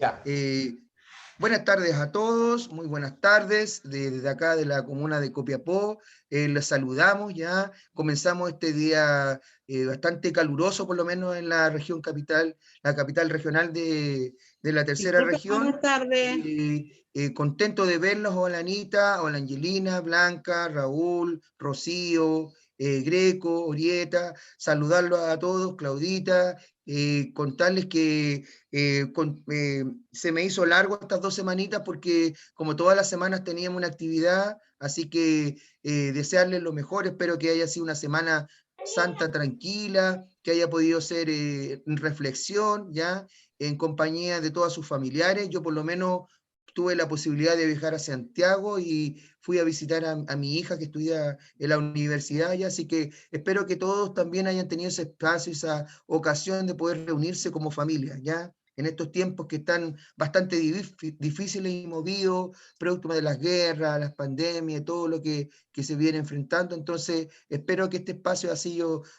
Ya. Buenas tardes a todos, muy buenas tardes, desde acá de la comuna de Copiapó, les saludamos ya, comenzamos este día bastante caluroso, por lo menos en la región capital, la capital regional de la tercera Disculpe, región. buenas tardes. Contento de verlos, hola Anita, hola Angelina, Blanca, Raúl, Rocío, Greco, Orieta, saludarlos a todos, Claudita, contarles que se me hizo largo estas 2 semanitas porque como todas las semanas teníamos una actividad, así que desearles lo mejor, espero que haya sido una semana santa, tranquila, que haya podido ser reflexión, ¿ya? En compañía de todos sus familiares. Yo por lo menos tuve la posibilidad de viajar a Santiago y fui a visitar a mi hija que estudia en la universidad ya, así que espero que todos también hayan tenido ese espacio, esa ocasión de poder reunirse como familia, ¿ya? En estos tiempos que están bastante difíciles y movidos, producto de las guerras, las pandemias, todo lo que se viene enfrentando. Entonces, espero que este espacio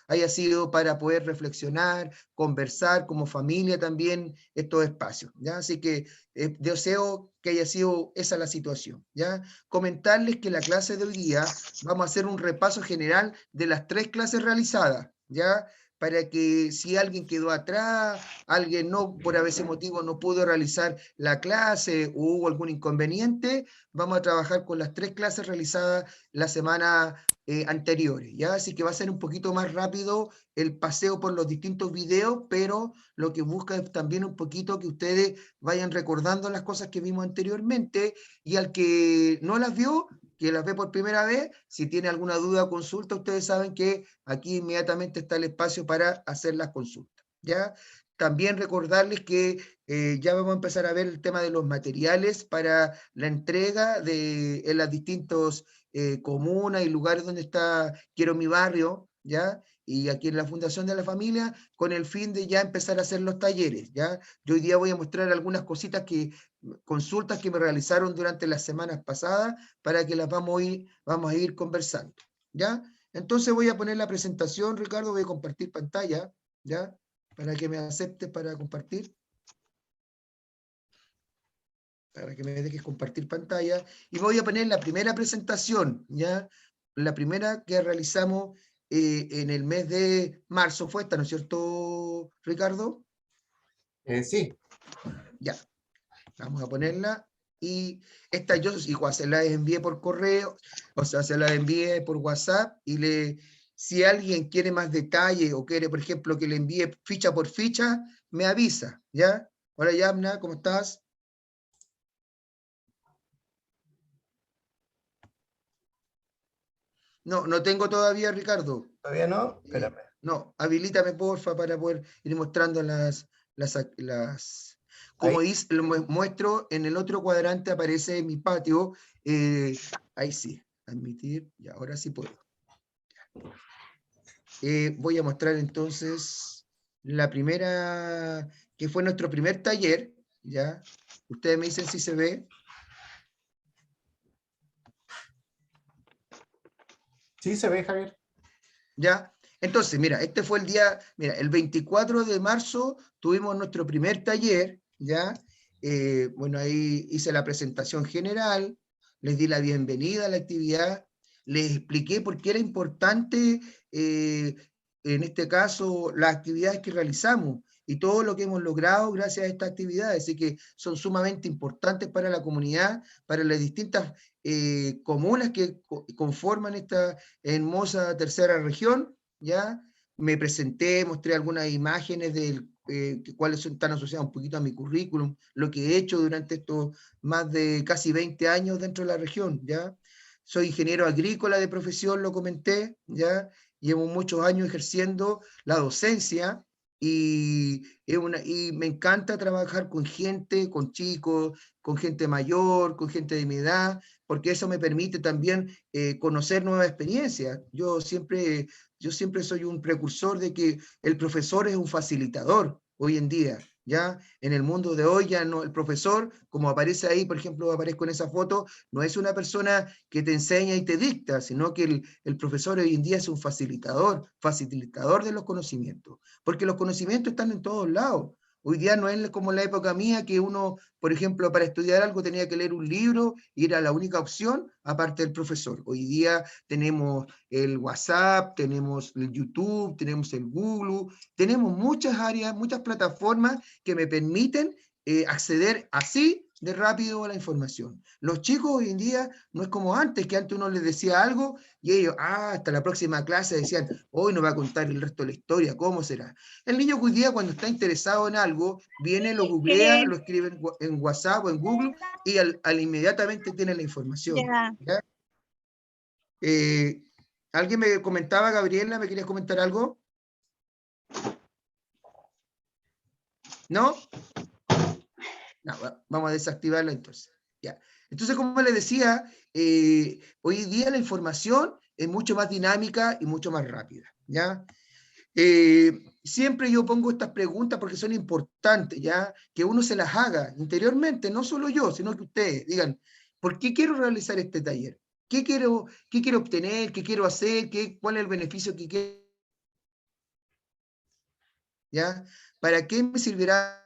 haya sido para poder reflexionar, conversar como familia también estos espacios, ¿ya? Así que deseo que haya sido esa la situación, ¿ya? Comentarles que la clase de hoy día vamos a hacer un repaso general de las 3 clases realizadas, ¿ya? Para que si alguien quedó atrás, alguien no, por a veces motivo no pudo realizar la clase o hubo algún inconveniente, vamos a trabajar con las 3 clases realizadas la semana anteriores, ¿ya? Así que va a ser un poquito más rápido el paseo por los distintos videos, pero lo que busca es también un poquito que ustedes vayan recordando las cosas que vimos anteriormente y al que no las vio, que las ve por primera vez, si tiene alguna duda o consulta, ustedes saben que aquí inmediatamente está el espacio para hacer las consultas, ¿ya? También recordarles que ya vamos a empezar a ver el tema de los materiales para la entrega en las distintas comunas y lugares donde está Quiero mi barrio, ¿ya? Y aquí en la Fundación de la Familia, con el fin de ya empezar a hacer los talleres, ¿ya? Yo hoy día voy a mostrar algunas cositas consultas que me realizaron durante las semanas pasadas para que las vamos a ir conversando, ¿ya? Entonces voy a poner la presentación, Ricardo, voy a compartir pantalla, ¿ya? Para que me aceptes para compartir. Para que me dejes compartir pantalla. Y voy a poner la primera presentación, ¿ya? La primera que realizamos en el mes de marzo fue esta, ¿no es cierto, Ricardo? Sí. Ya, vamos a ponerla. Y esta yo igual se la envié por correo, o sea, se la envié por WhatsApp si alguien quiere más detalle o quiere, por ejemplo, que le envíe ficha por ficha, me avisa, ¿ya? Hola, Yamna, ¿cómo estás? No, no tengo todavía, Ricardo. ¿Todavía no? Espérame. No, habilítame, porfa, para poder ir mostrando como lo muestro, en el otro cuadrante aparece mi patio. Ahí sí, admitir, y ahora sí puedo. Voy a mostrar entonces la primera, que fue nuestro primer taller, ¿ya? Ustedes me dicen si se ve. Sí, se ve, Javier. ¿Ya? Entonces, mira, este fue el día, mira, el 24 de marzo tuvimos nuestro primer taller, ¿ya? Bueno, ahí hice la presentación general, les di la bienvenida a la actividad, les expliqué por qué era importante, en este caso, las actividades que realizamos y todo lo que hemos logrado gracias a estas actividades, así que son sumamente importantes para la comunidad, para las distintas comunas que conforman esta hermosa tercera región, ¿ya? Me presenté, mostré algunas imágenes de cuáles están asociadas un poquito a mi currículum, lo que he hecho durante estos más de casi 20 años dentro de la región, ¿ya? Soy ingeniero agrícola de profesión, lo comenté, ¿ya? Llevo muchos años ejerciendo la docencia y me encanta trabajar con gente, con chicos, con gente mayor, con gente de mi edad, porque eso me permite también conocer nuevas experiencias. Yo siempre soy un precursor de que el profesor es un facilitador hoy en día, ¿ya? En el mundo de hoy ya no, el profesor, como aparece ahí, por ejemplo, aparezco en esa foto, no es una persona que te enseña y te dicta, sino que el profesor hoy en día es un facilitador de los conocimientos, porque los conocimientos están en todos lados. Hoy día no es como la época mía que uno, por ejemplo, para estudiar algo tenía que leer un libro y era la única opción, aparte del profesor. Hoy día tenemos el WhatsApp, tenemos el YouTube, tenemos el Google, tenemos muchas áreas, muchas plataformas que me permiten acceder así de rápido a la información. Los chicos hoy en día no es como antes, que antes uno les decía algo y ellos, hasta la próxima clase decían, hoy nos va a contar el resto de la historia, ¿cómo será? El niño hoy día cuando está interesado en algo, viene, lo googlea, lo escribe en WhatsApp o en Google y al inmediatamente tiene la información. Ya. ¿Ya? ¿Alguien me comentaba, Gabriela, me querías comentar algo? ¿No? No, vamos a desactivarla entonces. Ya. Entonces, como les decía, hoy día la información es mucho más dinámica y mucho más rápida. ¿Ya? Siempre yo pongo estas preguntas porque son importantes, ¿ya? Que uno se las haga interiormente, no solo yo, sino que ustedes digan, ¿por qué quiero realizar este taller? ¿Qué quiero obtener? ¿Qué quiero hacer? ¿Cuál es el beneficio que quiero? ¿Ya? ¿Para qué me servirá?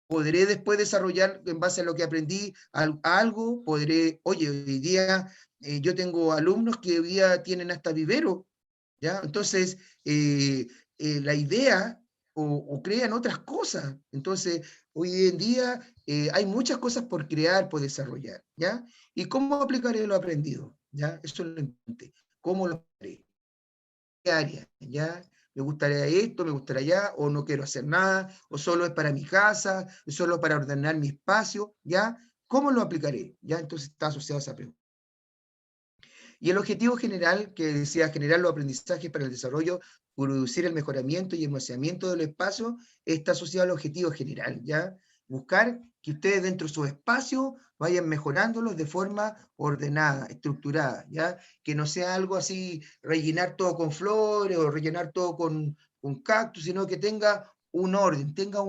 ¿Podré después desarrollar en base a lo que aprendí algo? ¿Podré, oye, hoy día yo tengo alumnos que hoy día tienen hasta vivero, ¿ya? Entonces, la idea o crean otras cosas. Entonces, hoy en día hay muchas cosas por crear, por desarrollar, ¿ya? ¿Y cómo aplicaré lo aprendido? ¿Ya? Eso es lo importante. ¿Cómo lo haré? ¿Qué área? ¿Ya? ¿Me gustaría esto, me gustaría allá, o no quiero hacer nada, o solo es para mi casa, es solo para ordenar mi espacio? ¿Ya? ¿Cómo lo aplicaré? ¿Ya? Entonces está asociado a esa pregunta. Y el objetivo general, que decía generar los aprendizajes para el desarrollo, producir el mejoramiento y el almacenamiento del espacio, está asociado al objetivo general, ¿ya? Buscar que ustedes dentro de su espacio vayan mejorándolos de forma ordenada, estructurada, ¿ya? Que no sea algo así, rellenar todo con flores o rellenar todo con cactus, sino que tenga un orden, tenga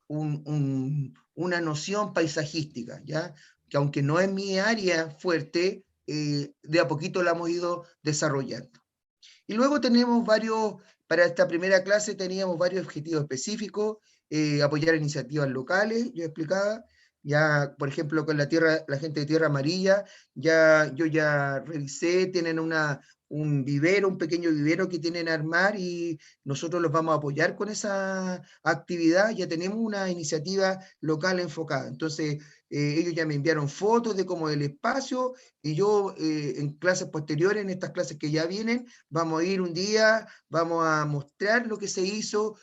una noción paisajística, ¿ya? Que aunque no es mi área fuerte, de a poquito la hemos ido desarrollando. Y luego tenemos para esta primera clase teníamos varios objetivos específicos, apoyar iniciativas locales, yo explicaba, ya por ejemplo con la gente de Tierra Amarilla, yo ya revisé, tienen un vivero, un pequeño vivero que tienen a armar y nosotros los vamos a apoyar con esa actividad, ya tenemos una iniciativa local enfocada. Entonces, ellos ya me enviaron fotos de cómo el espacio y yo en clases posteriores, en estas clases que ya vienen, vamos a ir un día, vamos a mostrar lo que se hizo,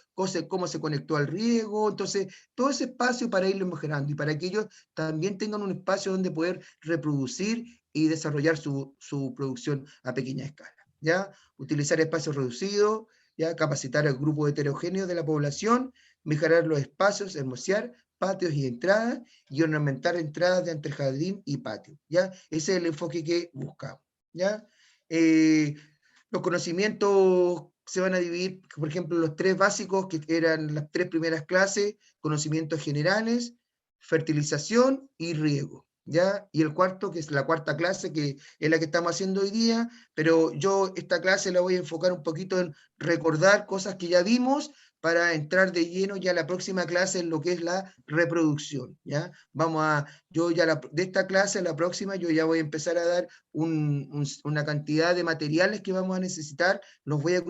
cómo se conectó al riego, entonces todo ese espacio para irlo mejorando y para que ellos también tengan un espacio donde poder reproducir y desarrollar su producción a pequeña escala, ¿ya? Utilizar espacios reducidos, ¿ya? Capacitar al grupo heterogéneo de la población, mejorar los espacios, hermosear patios y entradas, y ornamentar entradas de entre jardín y patio, ¿ya? Ese es el enfoque que buscamos, ¿ya? Los conocimientos se van a dividir, por ejemplo, los 3 básicos, que eran las 3 primeras clases, conocimientos generales, fertilización y riego, ¿ya? Y el cuarto, que es la cuarta clase, que es la que estamos haciendo hoy día, pero yo esta clase la voy a enfocar un poquito en recordar cosas que ya vimos, para entrar de lleno ya la próxima clase en lo que es la reproducción, ¿ya? De esta clase a la próxima, yo ya voy a empezar a dar una cantidad de materiales que vamos a necesitar, los voy a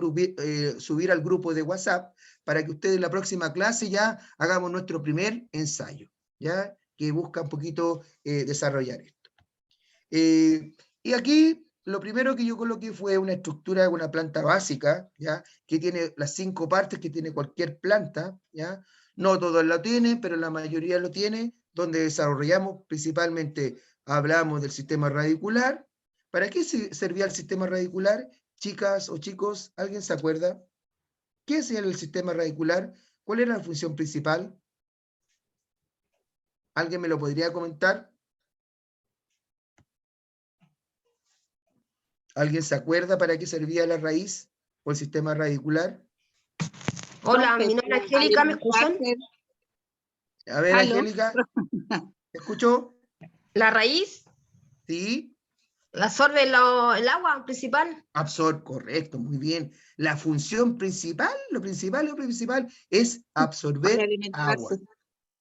subir al grupo de WhatsApp, para que ustedes en la próxima clase ya hagamos nuestro primer ensayo, ¿ya? Que busca un poquito desarrollar esto. Y aquí lo primero que yo coloqué fue una estructura de una planta básica, ¿ya? Que tiene las 5 partes que tiene cualquier planta, ¿ya? No todos lo tienen, pero la mayoría lo tiene, donde desarrollamos principalmente, hablamos del sistema radicular. ¿Para qué servía el sistema radicular? Chicas o chicos, ¿alguien se acuerda? ¿Qué es el sistema radicular? ¿Cuál era la función principal? ¿Alguien me lo podría comentar? ¿Alguien se acuerda para qué servía la raíz o el sistema radicular? Hola, mi nombre es Angélica, ¿me escuchan? A ver, ¿Aló? Angélica, ¿me escuchó? La raíz Sí. ¿La absorbe el agua principal? Correcto, muy bien. La función principal, lo principal es absorber Para alimentarse. agua.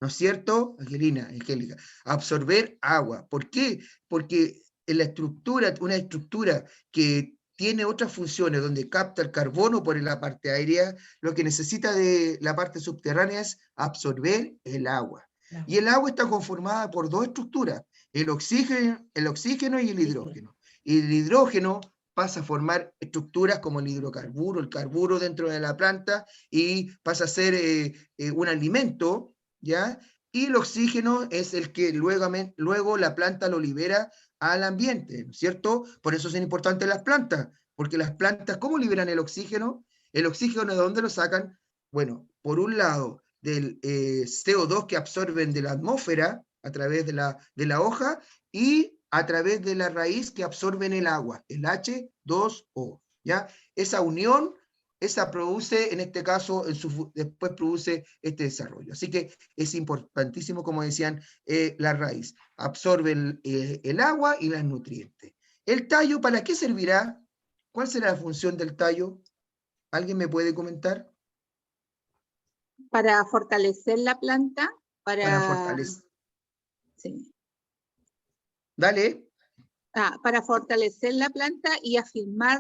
¿No es cierto, Angélica? Absorber agua. ¿Por qué? Porque en la estructura, una estructura que tiene otras funciones, donde capta el carbono por la parte aérea, lo que necesita de la parte subterránea es absorber el agua. Y el agua está conformada por dos estructuras, el oxígeno y el hidrógeno. Y el hidrógeno pasa a formar estructuras como el hidrocarburo, el carburo dentro de la planta, y pasa a ser un alimento, ¿ya? Y el oxígeno es el que luego la planta lo libera al ambiente, ¿no es cierto? Por eso son importantes las plantas, porque las plantas, ¿cómo liberan el oxígeno? El oxígeno, ¿de dónde lo sacan? Bueno, por un lado, del CO2 que absorben de la atmósfera a través de la hoja, y a través de la raíz que absorben el agua, el H2O, ¿ya? Esa unión, esa produce, en este caso, después produce este desarrollo. Así que es importantísimo, como decían, la raíz. Absorbe el agua y los nutrientes. ¿El tallo para qué servirá? ¿Cuál será la función del tallo? ¿Alguien me puede comentar? Para fortalecer la planta, Para fortalecer. Sí. Dale. Para fortalecer la planta y afirmar,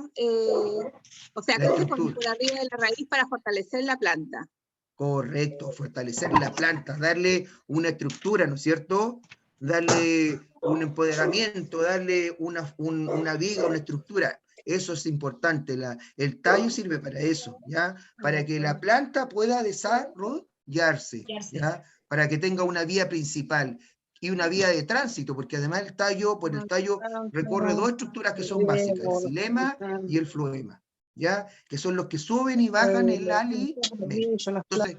o sea, La crece estructura. por arriba de la raíz para fortalecer la planta. Correcto, fortalecer la planta, darle una estructura, ¿no es cierto? Darle un empoderamiento, darle una viga, una estructura. Eso es importante. El tallo sirve para eso, ¿ya? Para que la planta pueda desarrollarse, ¿ya? Para que tenga una vía principal y una vía de tránsito, porque además por el tallo recorre dos estructuras que son básicas, el xilema y el floema, ¿ya? Que son los que suben y bajan el alimento. Entonces,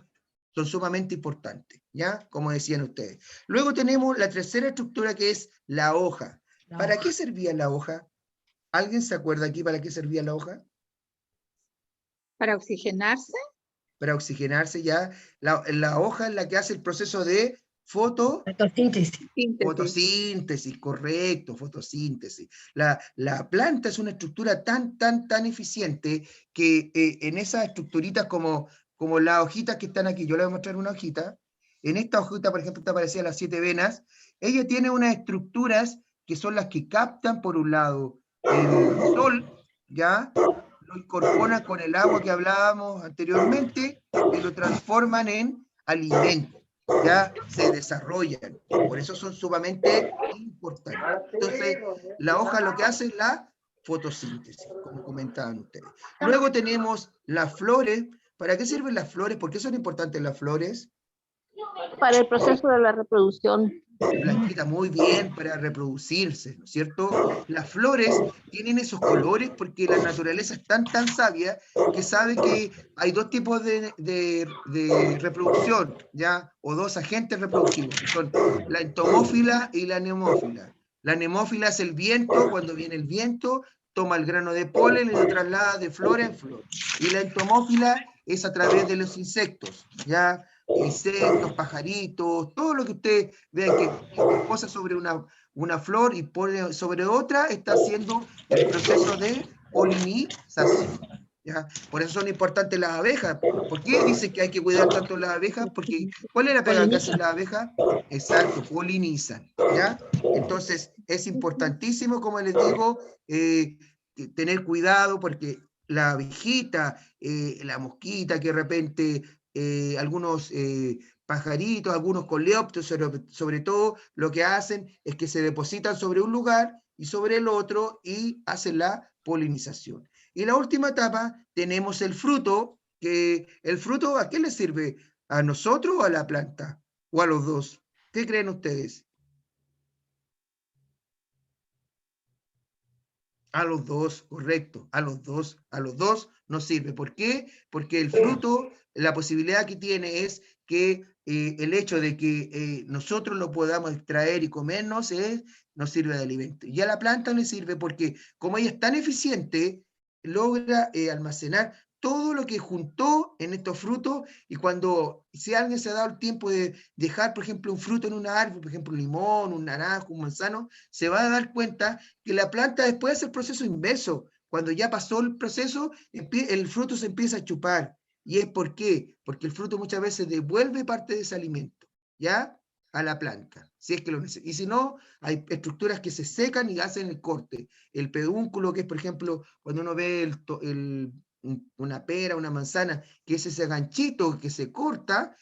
son sumamente importantes, ¿ya? Como decían ustedes. Luego tenemos la tercera estructura, que es la hoja. ¿Para qué servía la hoja? ¿Alguien se acuerda aquí para qué servía la hoja? Para oxigenarse. Para oxigenarse, ya. La hoja es la que hace el proceso de fotosíntesis, correcto, fotosíntesis. La planta es una estructura tan eficiente que en esas estructuritas como las hojitas que están aquí, yo le voy a mostrar una hojita. En esta hojita, por ejemplo, te aparecían las 7 venas. Ella tiene unas estructuras que son las que captan, por un lado, el sol, ¿ya? Lo incorporan con el agua que hablábamos anteriormente y lo transforman en alimento. Ya se desarrollan, por eso son sumamente importantes. Entonces, la hoja lo que hace es la fotosíntesis, como comentaban ustedes. Luego tenemos las flores. ¿Para qué sirven las flores? ¿Por qué son importantes las flores? Para el proceso de la reproducción. Blanquita, muy bien, para reproducirse, ¿no es cierto? Las flores tienen esos colores porque la naturaleza es tan sabia que sabe que hay dos tipos de reproducción, ¿ya? O dos agentes reproductivos, que son la entomófila y la anemófila. La anemófila es el viento, cuando viene el viento, toma el grano de polen y lo traslada de flor en flor. Y la entomófila es a través de los insectos, ¿ya? Insectos, pajaritos, todo lo que ustedes vean que posa sobre una flor y pone sobre otra, está haciendo el proceso de polinización, ¿ya? Por eso son importantes las abejas. ¿Por qué dicen que hay que cuidar tanto las abejas? Porque ¿cuál es la pega que hacen las abejas? Exacto, polinizan, ¿ya? Entonces es importantísimo, como les digo, tener cuidado, porque la abejita, la mosquita que de repente algunos pajaritos, algunos coleópteros, sobre todo, lo que hacen es que se depositan sobre un lugar y sobre el otro y hacen la polinización. Y la última etapa tenemos el fruto, que el fruto, ¿a qué le sirve? ¿A nosotros o a la planta? ¿O a los dos? ¿Qué creen ustedes? A los dos, correcto, a los dos nos sirve. ¿Por qué? Porque el fruto, la posibilidad que tiene es que el hecho de que nosotros lo podamos extraer y comernos nos sirve de alimento. Y a la planta le sirve porque como ella es tan eficiente, logra almacenar todo lo que juntó en estos frutos, y cuando, si alguien se ha dado el tiempo de dejar, por ejemplo, un fruto en un árbol, por ejemplo, un limón, un naranjo, un manzano, se va a dar cuenta que la planta después hace el proceso inverso. Cuando ya pasó el proceso, el fruto se empieza a chupar. ¿Y es por qué? Porque el fruto muchas veces devuelve parte de ese alimento, ¿ya? A la planta, si es que lo necesita. Y si no, hay estructuras que se secan y hacen el corte. El pedúnculo, que es, por ejemplo, cuando uno ve una pera, una manzana, que es ese ganchito que se corta,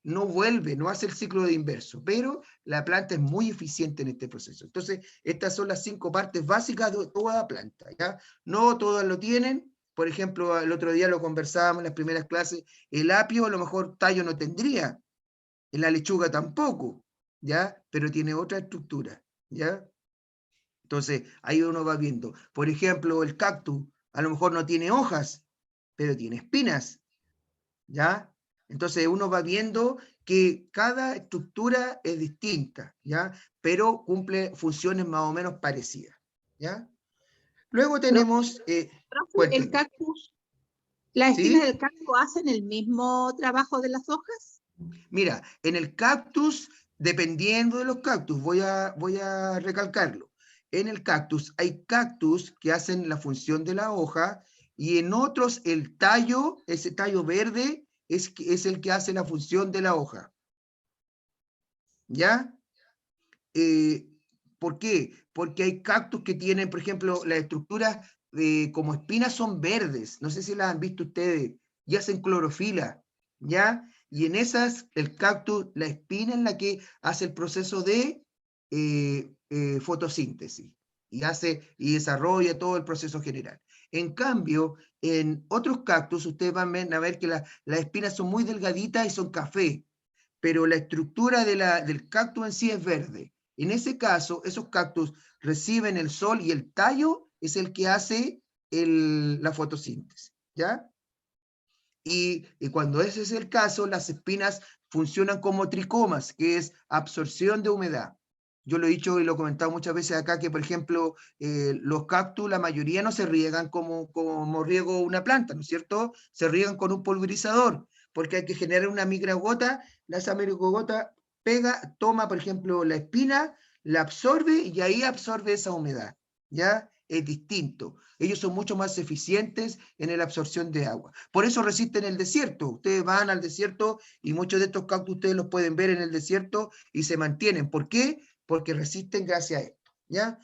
no vuelve, no hace el ciclo de inverso, pero la planta es muy eficiente en este proceso. Entonces, estas son las 5 partes básicas de toda planta, ¿ya? No todas lo tienen. Por ejemplo, el otro día lo conversábamos en las primeras clases, el apio a lo mejor tallo no tendría, en la lechuga tampoco, ¿ya? Pero tiene otra estructura, ¿ya? Entonces, ahí uno va viendo. Por ejemplo, el cactus, a lo mejor no tiene hojas, pero tiene espinas, ¿ya? Entonces, uno va viendo que cada estructura es distinta, ¿ya? Pero cumple funciones más o menos parecidas, ¿ya? Luego tenemos... Profe, el cuénteme, cactus, ¿las espinas ¿sí? del cactus hacen el mismo trabajo de las hojas? Mira, en el cactus, dependiendo de los cactus, voy a recalcarlo. En el cactus hay cactus que hacen la función de la hoja y en otros el tallo, ese tallo verde, es el que hace la función de la hoja. ¿Ya? ¿Por qué? Porque hay cactus que tienen, por ejemplo, las estructuras como espinas son verdes. No sé si las han visto ustedes. Y hacen clorofila. ¿Ya? Y en esas, el cactus, la espina es la que hace el proceso de fotosíntesis. Y desarrolla todo el proceso general. En cambio, en otros cactus, ustedes van a ver que las espinas son muy delgaditas y son café, pero la estructura del cactus en sí es verde. En ese caso, esos cactus reciben el sol y el tallo es el que hace la fotosíntesis, ¿ya? Y cuando ese es el caso, las espinas funcionan como tricomas, que es absorción de humedad. Yo lo he dicho y lo he comentado muchas veces acá, que por ejemplo, los cactus, la mayoría no se riegan como riego una planta, ¿no es cierto? Se riegan con un pulverizador, porque hay que generar una microgota, esa microgota pega, toma, por ejemplo, la espina, la absorbe y ahí absorbe esa humedad, ¿ya? Es distinto. Ellos son mucho más eficientes en la absorción de agua. Por eso resisten el desierto. Ustedes van al desierto y muchos de estos cactus ustedes los pueden ver en el desierto y se mantienen. ¿Por qué? Porque resisten gracias a esto, ¿ya?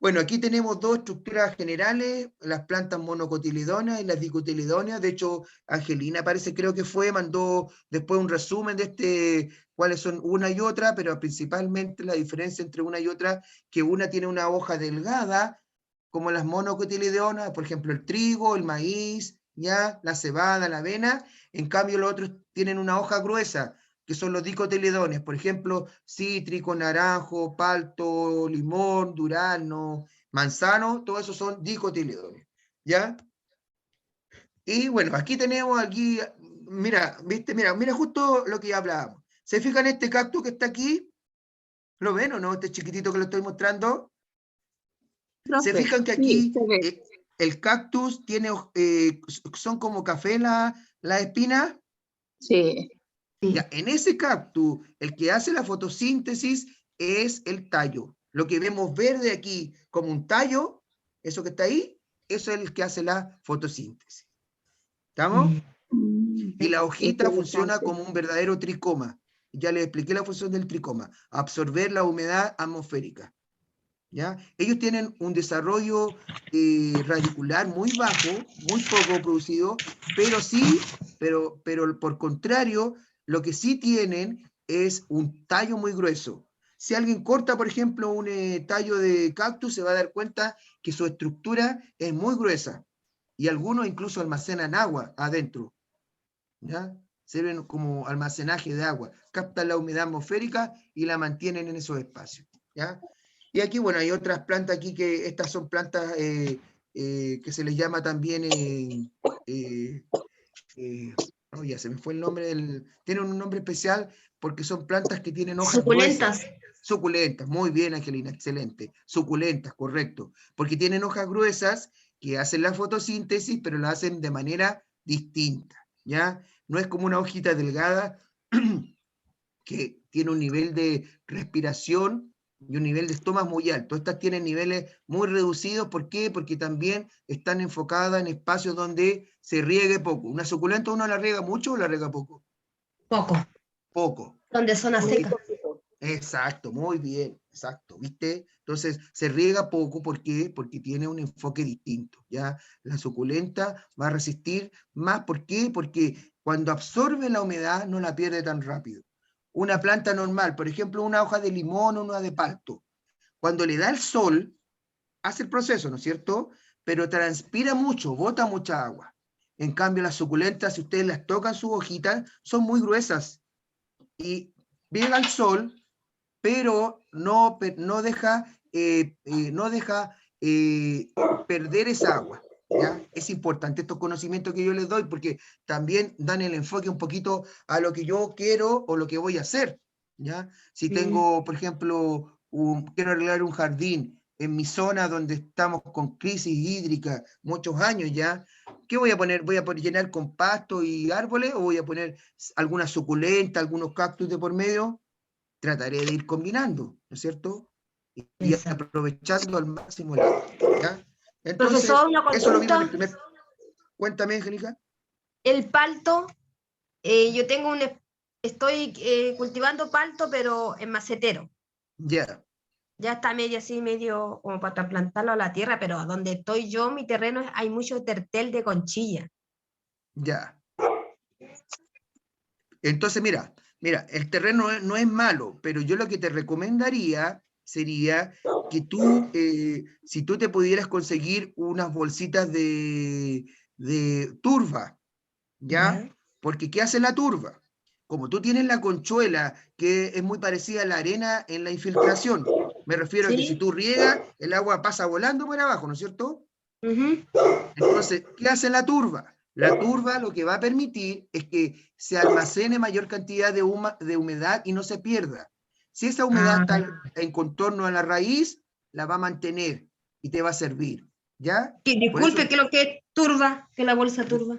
Bueno, aquí tenemos dos estructuras generales, las plantas monocotiledóneas y las dicotiledóneas. De hecho, Angelina parece, creo que mandó después un resumen de cuáles son una y otra, pero principalmente la diferencia entre una y otra, que una tiene una hoja delgada, como las monocotiledóneas, por ejemplo, el trigo, el maíz, ya, la cebada, la avena. En cambio, los otros tienen una hoja gruesa, que son los dicotiledóneos, por ejemplo, cítrico, naranjo, palto, limón, durazno, manzano, todo eso son dicotiledóneos, ¿ya? Y bueno, aquí tenemos, mira, ¿viste? Mira justo lo que ya hablábamos. ¿Se fijan este cactus que está aquí? ¿Lo ven o no? Este chiquitito que lo estoy mostrando. ¿Se Profe, fijan que sí, aquí se ve. el cactus tiene, son como café la espinas? Sí. Ya, en ese cactus, el que hace la fotosíntesis es el tallo. Lo que vemos verde aquí como un tallo, eso que está ahí, eso es el que hace la fotosíntesis. ¿Estamos? Y la hojita funciona Interesante. como un verdadero tricoma. Ya les expliqué la función del tricoma, absorber la humedad atmosférica. ¿Ya? Ellos tienen un desarrollo radicular muy bajo, muy poco producido, pero pero por contrario, lo que sí tienen es un tallo muy grueso. Si alguien corta, por ejemplo, un tallo de cactus, se va a dar cuenta que su estructura es muy gruesa y algunos incluso almacenan agua adentro, ¿ya? Sirven como almacenaje de agua, captan la humedad atmosférica y la mantienen en esos espacios, ¿ya? Y aquí, bueno, hay otras plantas aquí que estas son plantas que se les llama también, oh, ya se me fue el nombre tienen un nombre especial porque son plantas que tienen hojas gruesas. Suculentas. Suculentas, muy bien, Angelina, excelente. Suculentas, correcto. Porque tienen hojas gruesas que hacen la fotosíntesis, pero lo hacen de manera distinta, ¿ya? No es como una hojita delgada que tiene un nivel de respiración y un nivel de estómago muy alto. Estas tienen niveles muy reducidos. ¿Por qué? Porque también están enfocadas en espacios donde se riegue poco. Una suculenta uno la riega mucho o la riega poco. Poco. Poco. Donde zona Muy seca. Exacto, muy bien, exacto, ¿viste? Entonces, se riega poco, ¿por qué? Porque tiene un enfoque distinto, ¿ya? La suculenta va a resistir más, ¿por qué? Porque cuando absorbe la humedad no la pierde tan rápido. Una planta normal, por ejemplo, una hoja de limón o una de palto, cuando le da el sol, hace el proceso, ¿no es cierto? Pero transpira mucho, bota mucha agua. En cambio, las suculentas, si ustedes las tocan sus hojitas, son muy gruesas y llega el sol, pero no deja, perder esa agua, ¿ya? Es importante estos conocimientos que yo les doy porque también dan el enfoque un poquito a lo que yo quiero o lo que voy a hacer, ¿ya? Si tengo, por ejemplo, quiero arreglar un jardín en mi zona donde estamos con crisis hídrica muchos años ya, ¿qué voy a poner? ¿Voy a llenar con pasto y árboles o voy a poner alguna suculenta, algunos cactus de por medio? Trataré de ir combinando, ¿no es cierto? Y Exacto. aprovechando al máximo el agua, ¿ya? Entonces, Profesor, una eso es lo mismo en el consulta. primer... Cuéntame, Angélica. El palto, yo tengo estoy cultivando palto, pero en macetero. Ya, Ya está medio así, medio como para trasplantarlo a la tierra, pero donde estoy yo, mi terreno, hay mucho tertel de conchilla. ya. Entonces, mira, el terreno no es malo, pero yo lo que te recomendaría sería que tú, si tú te pudieras conseguir unas bolsitas de turba, ¿ya? ¿Ya? Porque ¿qué hace la turba? Como tú tienes la conchuela, que es muy parecida a la arena en la infiltración, me refiero a que si ¿Sí? tú riegas, el agua pasa volando por abajo, ¿no es cierto? Ujú. Entonces, ¿qué hace la turba? La turba lo que va a permitir es que se almacene mayor cantidad de humedad y no se pierda. Si esa humedad Ah, está en contorno a la raíz, la va a mantener y te va a servir, ¿ya? Por eso disculpe, ¿qué es lo que es turba? ¿Qué es la bolsa turba?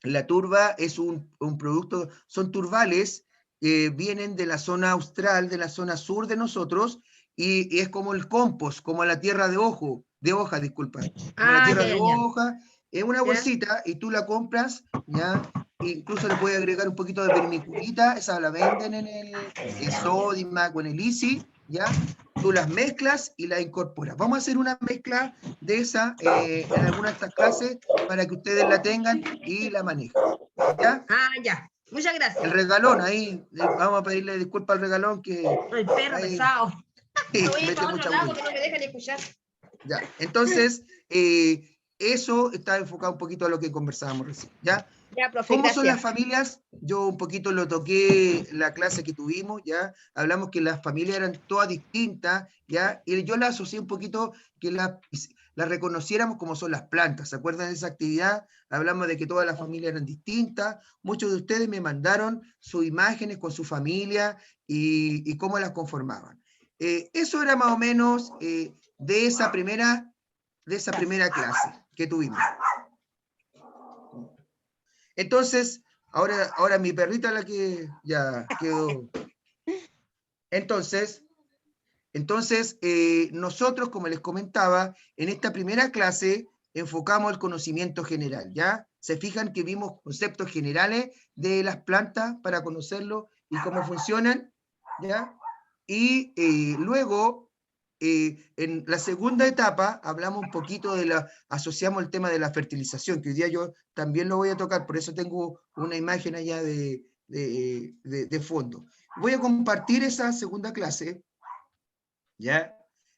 la turba es un producto, son turbales que vienen de la zona austral, de la zona sur de nosotros, y es como el compost, como la tierra de hoja, disculpa, como la Ah, tierra ya, de ya, ya. hoja, es una ¿Ya? bolsita y tú la compras, ¿ya? Incluso le puedes agregar un poquito de vermiculita, esa la venden en el Sodimac o en el Easy, ¿ya? Tú las mezclas y las incorporas. Vamos a hacer una mezcla de esa en alguna de estas clases para que ustedes la tengan y la manejen, ¿ya? Ah, ya. Muchas El gracias. regalón, ahí vamos a pedirle disculpas al regalón que El perro ahí pesado. Me voy a ir mete para otro mucha lado bulla. porque no me dejan escuchar. Ya, entonces, eso está enfocado un poquito a lo que conversábamos recién, ¿ya? Ya, profe, ¿Cómo son las gracias. familias? Yo un poquito lo toqué la clase que tuvimos, ¿ya? Hablamos que las familias eran todas distintas, ¿ya? Y yo las asocié un poquito que las reconociéramos como son las plantas. ¿Se acuerdan de esa actividad? Hablamos de que todas las familias eran distintas. Muchos de ustedes me mandaron sus imágenes con su familia y cómo las conformaban. Eso era más o menos de esa primera clase que tuvimos. Entonces, ahora mi perrita la que ya quedó. Entonces nosotros, como les comentaba, en esta primera clase enfocamos el conocimiento general, ¿ya? Se fijan que vimos conceptos generales de las plantas para conocerlo y cómo funcionan, ¿ya? Y luego, en la segunda etapa, hablamos un poquito asociamos el tema de la fertilización, que hoy día yo también lo voy a tocar, por eso tengo una imagen allá de fondo. Voy a compartir esa segunda clase, ¿ya?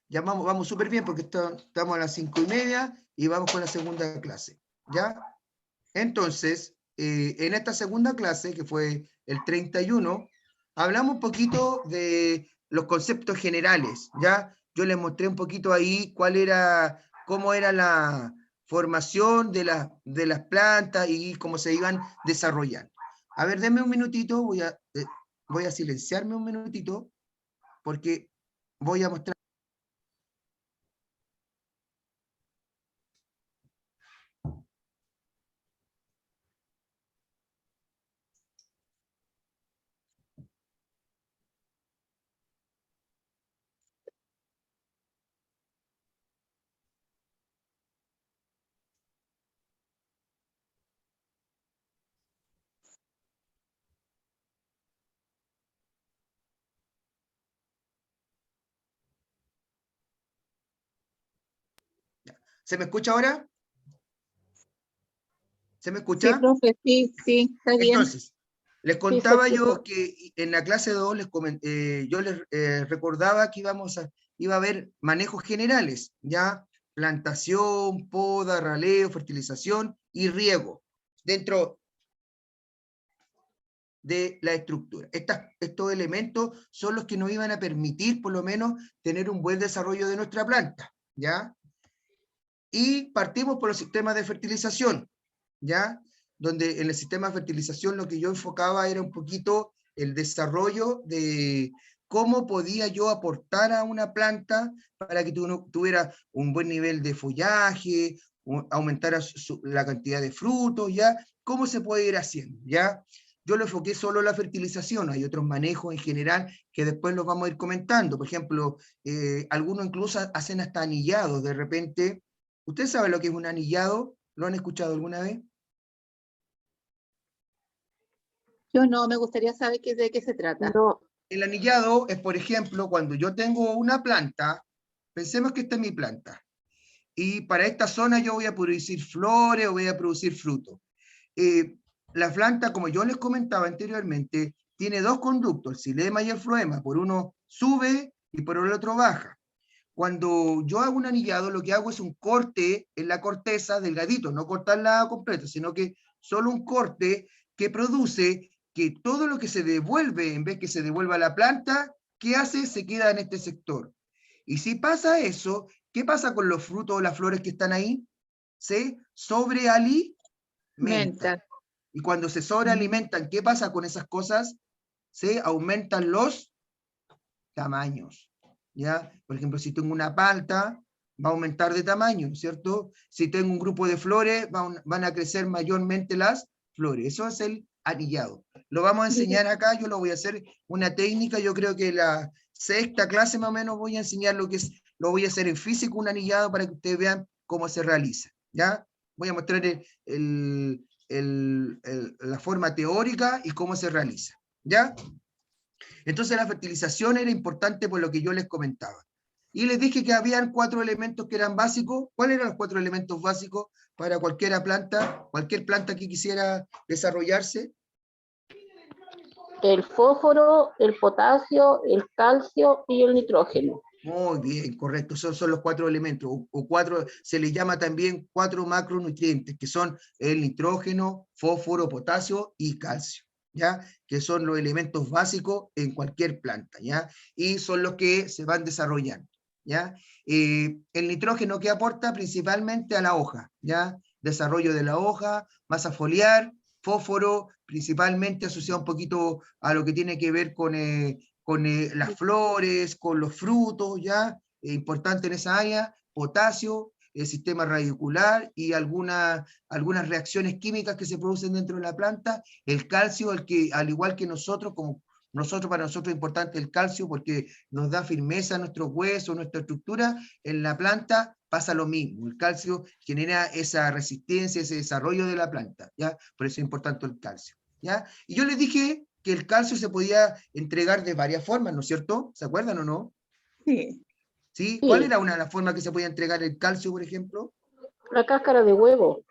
Ya vamos súper bien porque estamos a las 5:30 y vamos con la segunda clase, ¿ya? Entonces, en esta segunda clase, que fue el 31, hablamos un poquito de los conceptos generales, ¿ya? Yo les mostré un poquito ahí cómo era la formación de las plantas y cómo se iban desarrollando. A ver, denme un minutito, voy a silenciarme un minutito, porque voy a mostrar. ¿Se me escucha ahora? ¿Se me Sí, escucha? profe, sí, sí, está bien. Entonces, les se contaba yo escucha. que en la clase 2 yo les recordaba que iba a haber manejos generales, ¿ya? Plantación, poda, raleo, fertilización y riego dentro de la estructura. Estos elementos son los que nos iban a permitir, por lo menos, tener un buen desarrollo de nuestra planta, ¿ya? Y partimos por los sistemas de fertilización, ¿ya? Donde en el sistema de fertilización lo que yo enfocaba era un poquito el desarrollo de cómo podía yo aportar a una planta para que tuviera un buen nivel de follaje, aumentara la cantidad de frutos, ¿ya? ¿Cómo se puede ir haciendo, ya? Yo lo enfoqué solo en la fertilización, hay otros manejos en general que después los vamos a ir comentando. Por ejemplo, algunos incluso hacen hasta anillados de repente. ¿Usted sabe lo que es un anillado? ¿Lo han escuchado alguna vez? Yo no, me gustaría saber de qué se trata. No, El anillado es, por ejemplo, cuando yo tengo una planta, pensemos que esta es mi planta, y para esta zona yo voy a producir flores o voy a producir frutos. La planta, como yo les comentaba anteriormente, tiene dos conductos, el xilema y el floema, por uno sube y por el otro baja. Cuando yo hago un anillado, lo que hago es un corte en la corteza delgadito, no cortarla completa, sino que solo un corte que produce que todo lo que se devuelve, en vez que se devuelva a la planta, ¿qué hace? Se queda en este sector. Y si pasa eso, ¿qué pasa con los frutos o las flores que están ahí? Se sobrealimentan. Menta. Y cuando se sobrealimentan, ¿qué pasa con esas cosas? Se aumentan los tamaños, ¿ya? Por ejemplo, si tengo una palta, va a aumentar de tamaño, ¿cierto? Si tengo un grupo de flores, van a crecer mayormente las flores. Eso es el anillado. Lo vamos a enseñar acá, yo lo voy a hacer una técnica, yo creo que la sexta clase más o menos voy a enseñar lo que es, lo voy a hacer en físico, un anillado, para que ustedes vean cómo se realiza, ¿ya? Voy a mostrar la forma teórica y cómo se realiza, ¿ya? Entonces la fertilización era importante por lo que yo les comentaba. Y les dije que habían 4 elementos que eran básicos. ¿Cuáles eran los 4 elementos básicos para cualquier planta que quisiera desarrollarse? el fósforo, el potasio, el calcio y el nitrógeno. Muy bien, correcto. Esos son los 4 elementos, o 4, se les llama también 4 macronutrientes, que son el nitrógeno, fósforo, potasio y calcio, ¿ya? Que son los elementos básicos en cualquier planta, ¿ya? Y son los que se van desarrollando, ¿ya? El nitrógeno que aporta principalmente a la hoja, ¿ya? Desarrollo de la hoja, masa foliar, fósforo, principalmente asociado un poquito a lo que tiene que ver con las flores, con los frutos, ¿ya? Importante en esa área, potasio, el sistema radicular y algunas reacciones químicas que se producen dentro de la planta, el calcio, el que, al igual que nosotros, para nosotros es importante el calcio porque nos da firmeza a nuestros huesos, nuestra estructura, en la planta pasa lo mismo, el calcio genera esa resistencia, ese desarrollo de la planta, ¿ya? Por eso es importante el calcio, ¿ya? Y yo les dije que el calcio se podía entregar de varias formas, ¿no es cierto? ¿Se acuerdan o no? Sí. ¿Sí? ¿Cuál Sí, era una de las formas que se podía entregar el calcio, por ejemplo? la cáscara de huevo.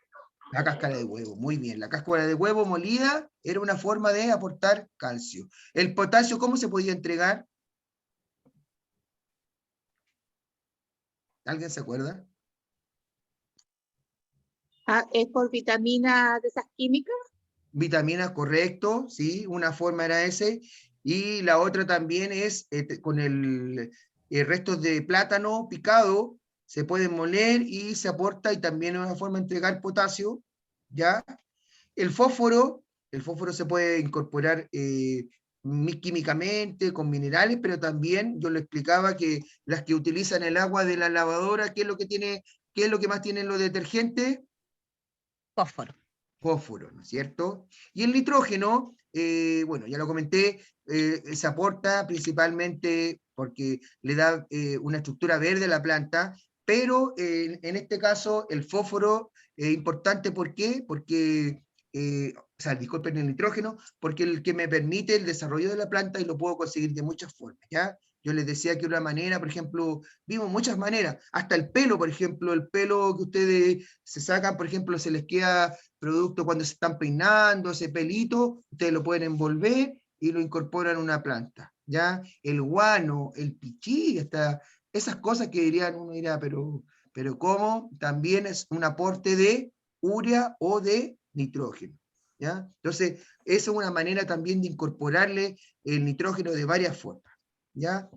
La cáscara de huevo, muy bien. La cáscara de huevo molida era una forma de aportar calcio. El potasio, ¿cómo se podía entregar? ¿Alguien se acuerda? Ah, ¿es por vitamina de esas químicas? Vitaminas, correcto, sí, una forma era ese. Y la otra también es con el resto de plátano picado, se puede moler y se aporta, y también es una forma de entregar potasio, ¿ya? El fósforo se puede incorporar químicamente, con minerales, pero también yo le explicaba que las que utilizan el agua de la lavadora, ¿qué es lo que más tienen los detergentes? Fósforo. Fósforo, ¿no es cierto? Y el nitrógeno, bueno, ya lo comenté, se aporta principalmente porque le da una estructura verde a la planta, pero en este caso el fósforo es importante, ¿por qué? Porque, o sea, disculpen, el nitrógeno, porque es el que me permite el desarrollo de la planta y lo puedo conseguir de muchas formas, ¿ya? Yo les decía que una manera, por ejemplo, vimos muchas maneras, hasta el pelo, por ejemplo, el pelo que ustedes se sacan, por ejemplo, se les queda producto cuando se están peinando, ese pelito, ustedes lo pueden envolver y lo incorporan a una planta, ¿ya? El guano, el pichí, hasta esas cosas que dirían, uno dirá, pero ¿cómo? También es un aporte de urea o de nitrógeno, ¿ya? Entonces, esa es una manera también de incorporarle el nitrógeno de varias formas, ¿ya?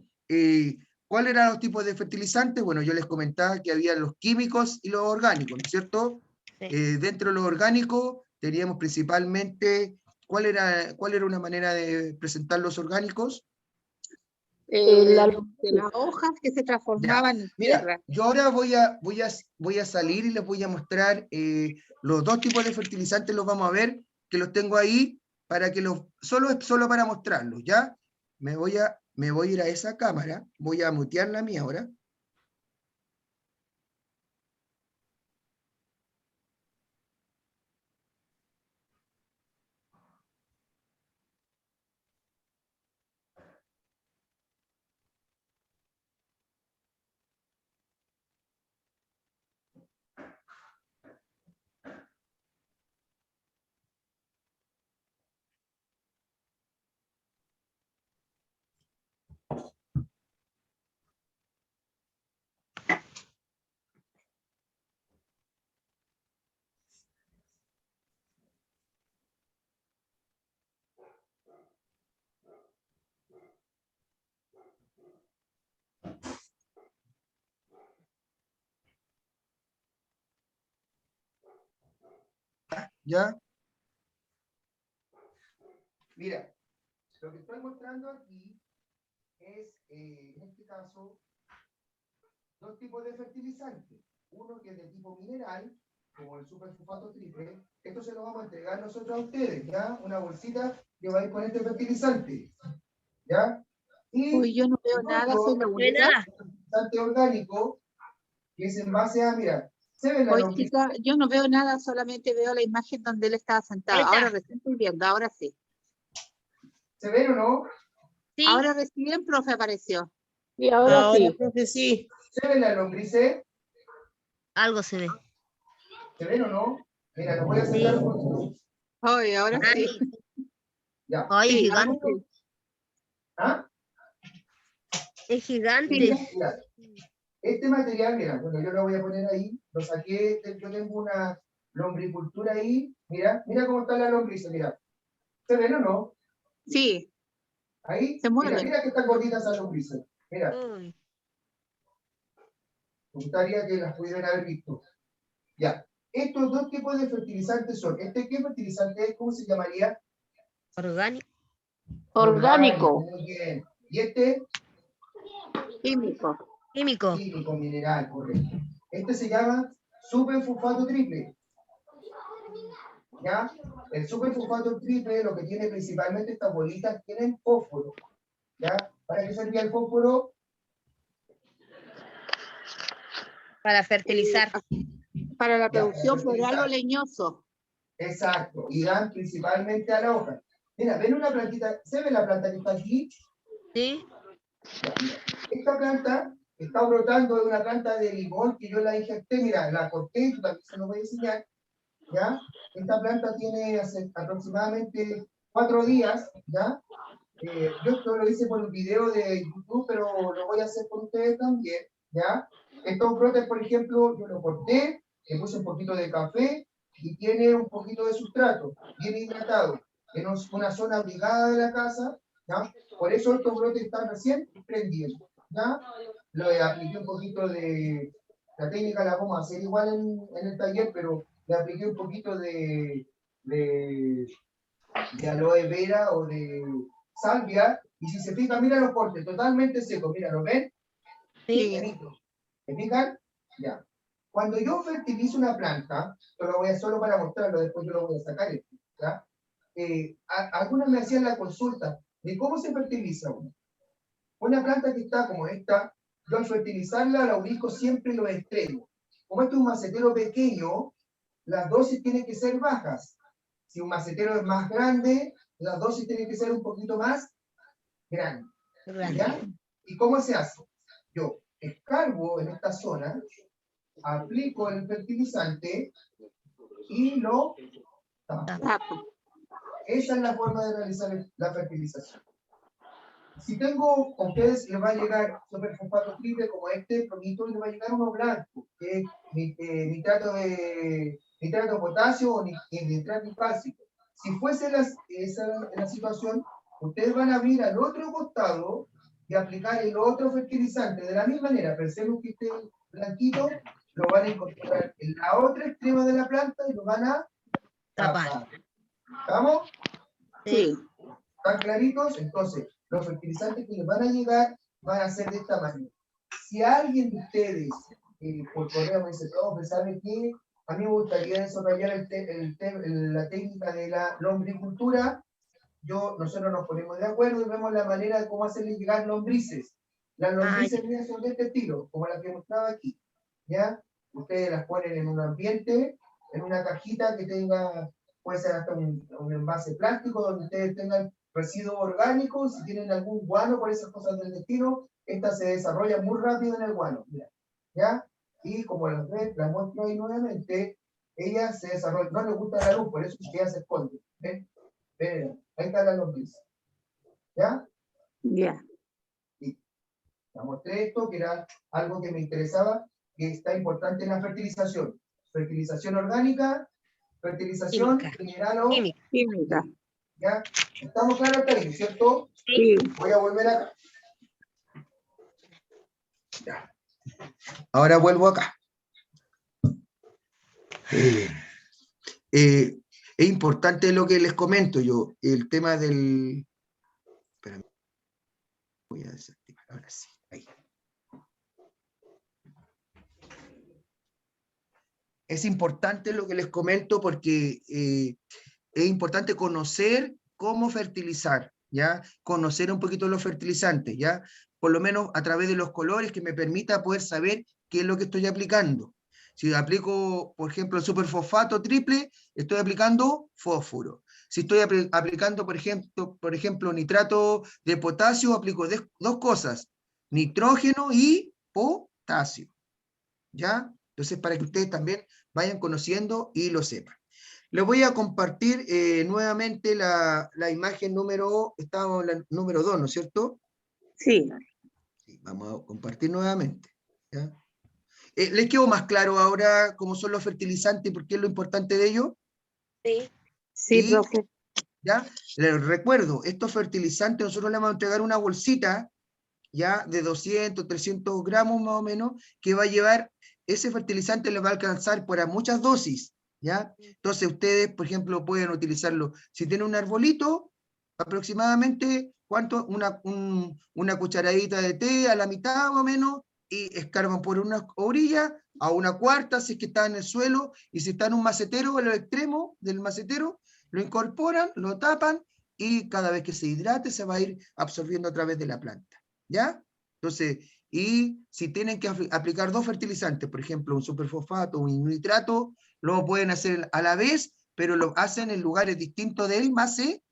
¿Cuáles eran los tipos de fertilizantes? Bueno, yo les comentaba que había los químicos y los orgánicos, ¿no es cierto? Sí. Dentro de los orgánicos teníamos principalmente, ¿cuál era una manera de presentar los orgánicos? La De las hojas que se transformaban en Mira, tierra. yo ahora voy a salir y les voy a mostrar los dos tipos de fertilizantes, los vamos a ver, que los tengo ahí, para que solo para mostrarlos, ¿ya? Me voy a ir a esa cámara, voy a mutear la mía ahora. ¿Ya? Mira, lo que estoy mostrando aquí es, en este caso, dos tipos de fertilizantes. Uno que es de tipo mineral, como el superfosfato triple. Esto se lo vamos a entregar nosotros a ustedes, ¿ya? Una bolsita que va a ir con este fertilizante, ¿ya? Y Uy, yo no veo el nada, otro soy la única. fertilizante orgánico, que es en base a, mira, se ve la Hoy, lombriz. chica, yo no veo nada, solamente veo la imagen donde él estaba sentado. Ahí está. Ahora recién estoy viendo, ahora sí. ¿Se ven o no? Sí, Ahora recién, profe, apareció. Y ahora sí. profe, sí. ¿Se ven las lombrices? algo se ve. ¿Se ven o no? Mira, lo voy a acercar un poquito. Hoy, ahora Ahí. sí. Ya. Ay, Sí, gigante. ahora sí. ¿Ah? Es gigante. Mira, este material, mira, bueno, yo lo voy a poner ahí, lo saqué, yo tengo una lombricultura ahí, mira cómo está la lombriz, mira. ¿Se ven o no? Sí, Ahí, se mira, mueve. mira que están gorditas esas lombrices. Mira, Uy, me gustaría que las pudieran haber visto. Ya, estos dos tipos de fertilizantes son, ¿qué fertilizante es? ¿Cómo se llamaría? orgánico. Orgánico. Muy bien. ¿Y este? Químico. Químico. Químico, mineral, correcto. Este se llama superfosfato triple. ¿Ya? El superfosfato triple lo que tiene principalmente estas bolitas tienen fósforo. ¿Ya? ¿Para qué servía el fósforo? Para fertilizar. Para la Ya, producción para floral o fertilizar. leñoso. Exacto. Y dan principalmente a la hoja. Mira, ven una plantita, ¿se ve la planta que está aquí? Sí. Ya, mira. Esta planta está brotando de una planta de limón que yo la injerté, mira, la corté, yo también se lo voy a enseñar. ¿Ya? Esta planta tiene aproximadamente 4 días, ¿ya? Yo esto lo hice por un video de YouTube, pero lo voy a hacer por ustedes también, ¿ya? Estos brotes, por ejemplo, yo lo corté, le puse un poquito de café y tiene un poquito de sustrato, bien hidratado, en una zona abrigada de la casa, ¿ya? Por eso estos brotes están recién prendidos, ¿ya? Lo apliqué un poquito de... La técnica la vamos a hacer igual en el taller, pero le apliqué un poquito de aloe vera o de salvia, y si se fijan, mira los cortes, totalmente secos, mira, ¿lo ven? Sí. Pequeñitos. ¿Se fijan? Ya. Cuando yo fertilizo una planta, esto lo voy a solo para mostrarlo, después yo lo voy a sacar, ¿ya? Algunos me hacían la consulta de cómo se fertiliza una. Una planta que está como esta, yo al fertilizarla la ubico siempre en los extremos. Como este es un macetero pequeño, las dosis tienen que ser bajas. Si un macetero es más grande, las dosis tienen que ser un poquito más grandes. ¿Ya? ¿Y cómo se hace? Yo escarbo en esta zona, aplico el fertilizante y lo tapo. Tapo. Esa es la forma de realizar la fertilización. Si tengo, a ustedes les va a llegar superfosfato triple como este, promito, les va a llegar uno blanco, que es nitrato de potasio o nitrato cálcico. Si fuese esa la situación, ustedes van a abrir al otro costado y aplicar el otro fertilizante de la misma manera. Pensemos que este blanquito lo van a incorporar en la otra extrema de la planta y lo van a tapar. ¿Estamos? Sí. ¿Están claritos? Entonces, los fertilizantes que les van a llegar van a ser de esta manera. Si alguien de ustedes por correo me dice, profe, ¿sabe qué? A mí me gustaría desarrollar la técnica de la lombricultura, nosotros nos ponemos de acuerdo y vemos la manera de cómo hacerle llegar lombrices. Las lombrices mías son de este estilo, como las que mostraba aquí. ¿Ya? Ustedes las ponen en un ambiente, en una cajita que tenga, puede ser hasta un envase plástico, donde ustedes tengan residuos orgánicos, si tienen algún guano por esas cosas del destino, esta se desarrolla muy rápido en el guano. Mira, ¿ya? Y como las muestro ahí nuevamente, ella se desarrolla, no le gusta la luz, por eso ella se esconde. ¿Ven? Ven, ahí está la lombriz. ¿Ya? Ya. Y la mostré esto, que era algo que me interesaba, que está importante en la fertilización. Fertilización orgánica, fertilización mineral o Química. ¿ya? ¿Estamos claros hasta ahí, cierto? Sí. Voy a volver acá. Ya. Ahora vuelvo acá. Es importante lo que les comento yo, el tema del... Espérame. Voy a desactivar, ahora sí. Ahí. Es importante lo que les comento porque es importante conocer cómo fertilizar, ¿ya? Conocer un poquito los fertilizantes, ¿ya? Por lo menos a través de los colores que me permita poder saber qué es lo que estoy aplicando. Si aplico, por ejemplo, el superfosfato triple, estoy aplicando fósforo. Si estoy aplicando, por ejemplo, nitrato de potasio, aplico dos cosas, nitrógeno y potasio, ¿ya? Entonces, para que ustedes también vayan conociendo y lo sepan. Les voy a compartir nuevamente la imagen número 2, ¿no es cierto? Sí. Sí, vamos a compartir nuevamente, ¿ya? ¿Les quedó más claro ahora cómo son los fertilizantes y por qué es lo importante de ellos? Sí. Sí, profe. ¿Ya? Les recuerdo, estos fertilizantes nosotros les vamos a entregar una bolsita, ya de 200, 300 gramos más o menos, que va a llevar, ese fertilizante les va a alcanzar para muchas dosis, ¿ya? Entonces ustedes, por ejemplo, pueden utilizarlo, si tienen un arbolito, aproximadamente, ¿cuánto? Una cucharadita de té a la mitad más o menos, y escarban por una orilla a una cuarta, si es que está en el suelo, y si está en un macetero, a los extremos del macetero, lo incorporan, lo tapan, y cada vez que se hidrate se va a ir absorbiendo a través de la planta, ¿ya? Entonces, y si tienen que aplicar dos fertilizantes, por ejemplo, un superfosfato o un nitrato, lo pueden hacer a la vez, pero lo hacen en lugares distintos del macetero,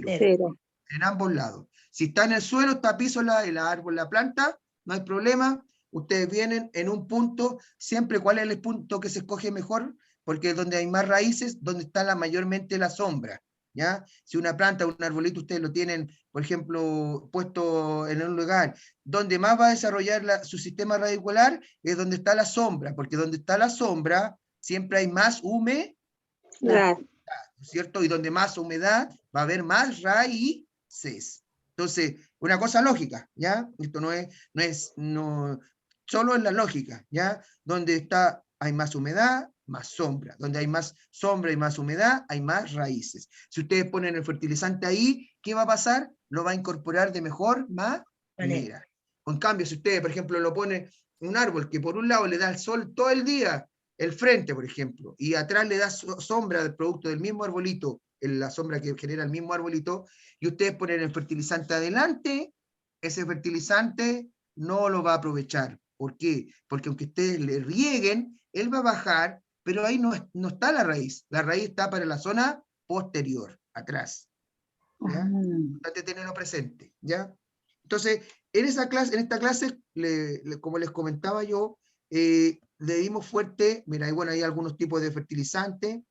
Cero. en ambos lados. Si está en el suelo, está piso el árbol, la planta, no hay problema. Ustedes vienen en un punto, siempre cuál es el punto que se escoge mejor, porque es donde hay más raíces, donde está mayormente la sombra, ¿ya? Si una planta, un arbolito, ustedes lo tienen, por ejemplo, puesto en un lugar donde más va a desarrollar su sistema radicular, es donde está la sombra, porque donde está la sombra, siempre hay más humedad, Claro. ¿no es cierto? Y donde más humedad, va a haber más raíces. Entonces, una cosa lógica, ¿ya? Esto no solo es la lógica, ¿ya? Donde hay más humedad, más sombra. Donde hay más sombra y más humedad, hay más raíces. Si ustedes ponen el fertilizante ahí, ¿qué va a pasar? Lo va a incorporar de mejor manera. En cambio, si ustedes, por ejemplo, lo ponen un árbol que por un lado le da el sol todo el día, el frente, por ejemplo, y atrás le da sombra del producto del mismo arbolito, la sombra que genera el mismo arbolito, y ustedes ponen el fertilizante adelante, ese fertilizante no lo va a aprovechar. ¿Por qué? Porque aunque ustedes le rieguen, él va a bajar, pero ahí no está la raíz está para la zona posterior, atrás, ¿ya? Importante tenerlo presente, ¿ya? Entonces, en esta clase, como les comentaba yo, le dimos fuerte, mira, y bueno, hay algunos tipos de fertilizantes,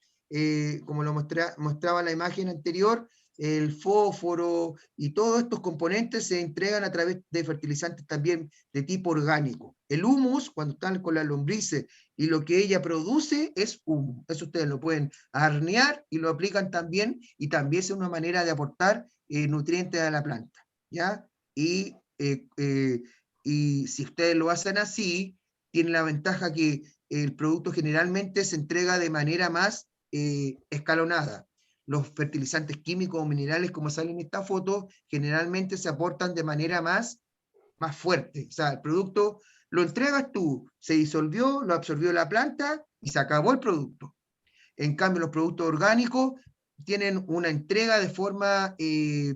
como lo mostraba la imagen anterior, el fósforo y todos estos componentes se entregan a través de fertilizantes también de tipo orgánico. El humus, cuando están con las lombrices, y lo que ella produce es humus. Eso ustedes lo pueden hornear y lo aplican también, y también es una manera de aportar nutrientes a la planta, ¿ya? Y si ustedes lo hacen así, tiene la ventaja que el producto generalmente se entrega de manera más escalonada. Los fertilizantes químicos o minerales, como sale en esta foto, generalmente se aportan de manera más fuerte. O sea, el producto lo entregas tú, se disolvió, lo absorbió la planta y se acabó el producto. En cambio, los productos orgánicos tienen una entrega de forma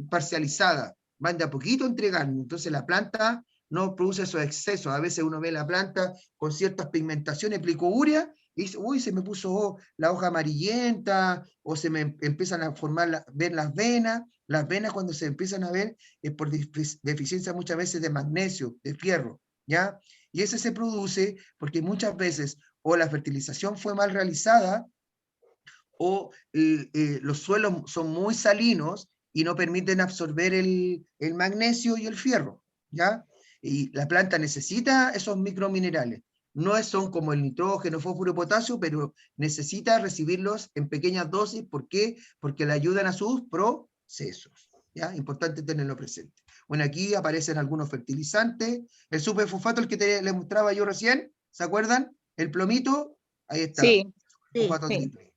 parcializada, van de a poquito entregando, entonces la planta no produce esos excesos. A veces uno ve la planta con ciertas pigmentaciones, plicoúrea, y dice, uy, se me puso la hoja amarillenta, o se me empiezan a formar, ver las venas cuando se empiezan a ver es por deficiencia muchas veces de magnesio, de fierro, ¿ya? Y ese se produce porque muchas veces o la fertilización fue mal realizada, o los suelos son muy salinos y no permiten absorber el magnesio y el fierro, ¿ya? Y la planta necesita esos microminerales. No son como el nitrógeno, fósforo y potasio, pero necesita recibirlos en pequeñas dosis. ¿Por qué? Porque le ayudan a sus procesos, ¿ya? Importante tenerlo presente. Bueno, aquí aparecen algunos fertilizantes. El superfosfato, el que les mostraba yo recién, ¿se acuerdan? El plomito, ahí está. Sí, Fosfato sí. triple.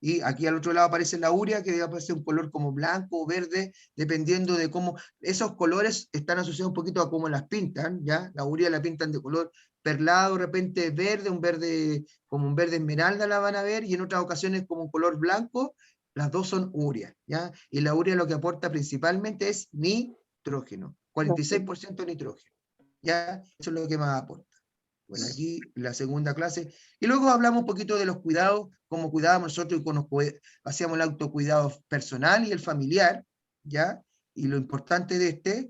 Y aquí al otro lado aparece la urea, que aparece un color como blanco o verde, dependiendo de cómo, esos colores están asociados un poquito a cómo las pintan, ¿ya? La urea la pintan de color perlado, de repente verde, como un verde esmeralda la van a ver, y en otras ocasiones como un color blanco. Las dos son urea, ¿ya? Y la urea lo que aporta principalmente es nitrógeno, 46% nitrógeno, ¿ya? Eso es lo que más aporta. Bueno, aquí la segunda clase. Y luego hablamos un poquito de los cuidados, cómo cuidábamos nosotros y hacíamos el autocuidado personal y el familiar, ¿ya? Y lo importante de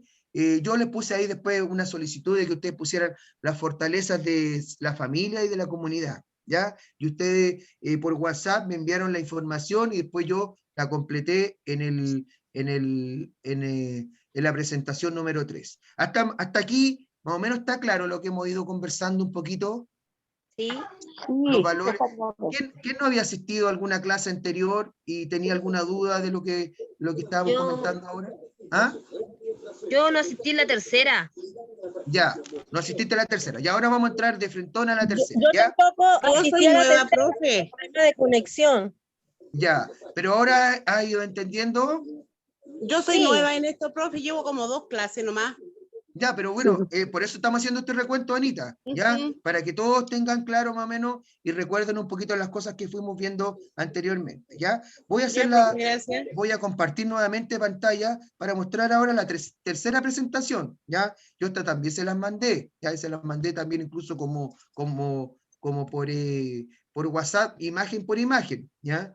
yo les puse ahí después una solicitud de que ustedes pusieran las fortalezas de la familia y de la comunidad, ¿ya? Y ustedes por WhatsApp me enviaron la información y después yo la completé en la presentación número 3. Hasta aquí más o menos está claro lo que hemos ido conversando un poquito. Sí. Los Sí, valores. está claro. ¿Quién no había asistido a alguna clase anterior y tenía alguna duda de lo que estábamos comentando ahora? ¿Ah? Yo no asistí en la tercera. Ya, no asististe a la tercera. Y ahora vamos a entrar de frentón a la tercera. Yo ¿Ya? tampoco Yo asistí soy a la nueva, tercera profe. problema de conexión. Ya, pero ahora ha ido entendiendo. Yo soy Sí. nueva en esto, profe. Llevo como 2 clases nomás. Ya, pero bueno, por eso estamos haciendo este recuento, Anita, ¿ya? Ujú. Para que todos tengan claro más o menos y recuerden un poquito las cosas que fuimos viendo anteriormente, ¿ya? Voy a hacer Ya, profe, gracias. voy a compartir nuevamente pantalla para mostrar ahora la tercera presentación, ¿ya? Yo esta también se las mandé, ya se las mandé también incluso como por WhatsApp, imagen por imagen, ¿ya?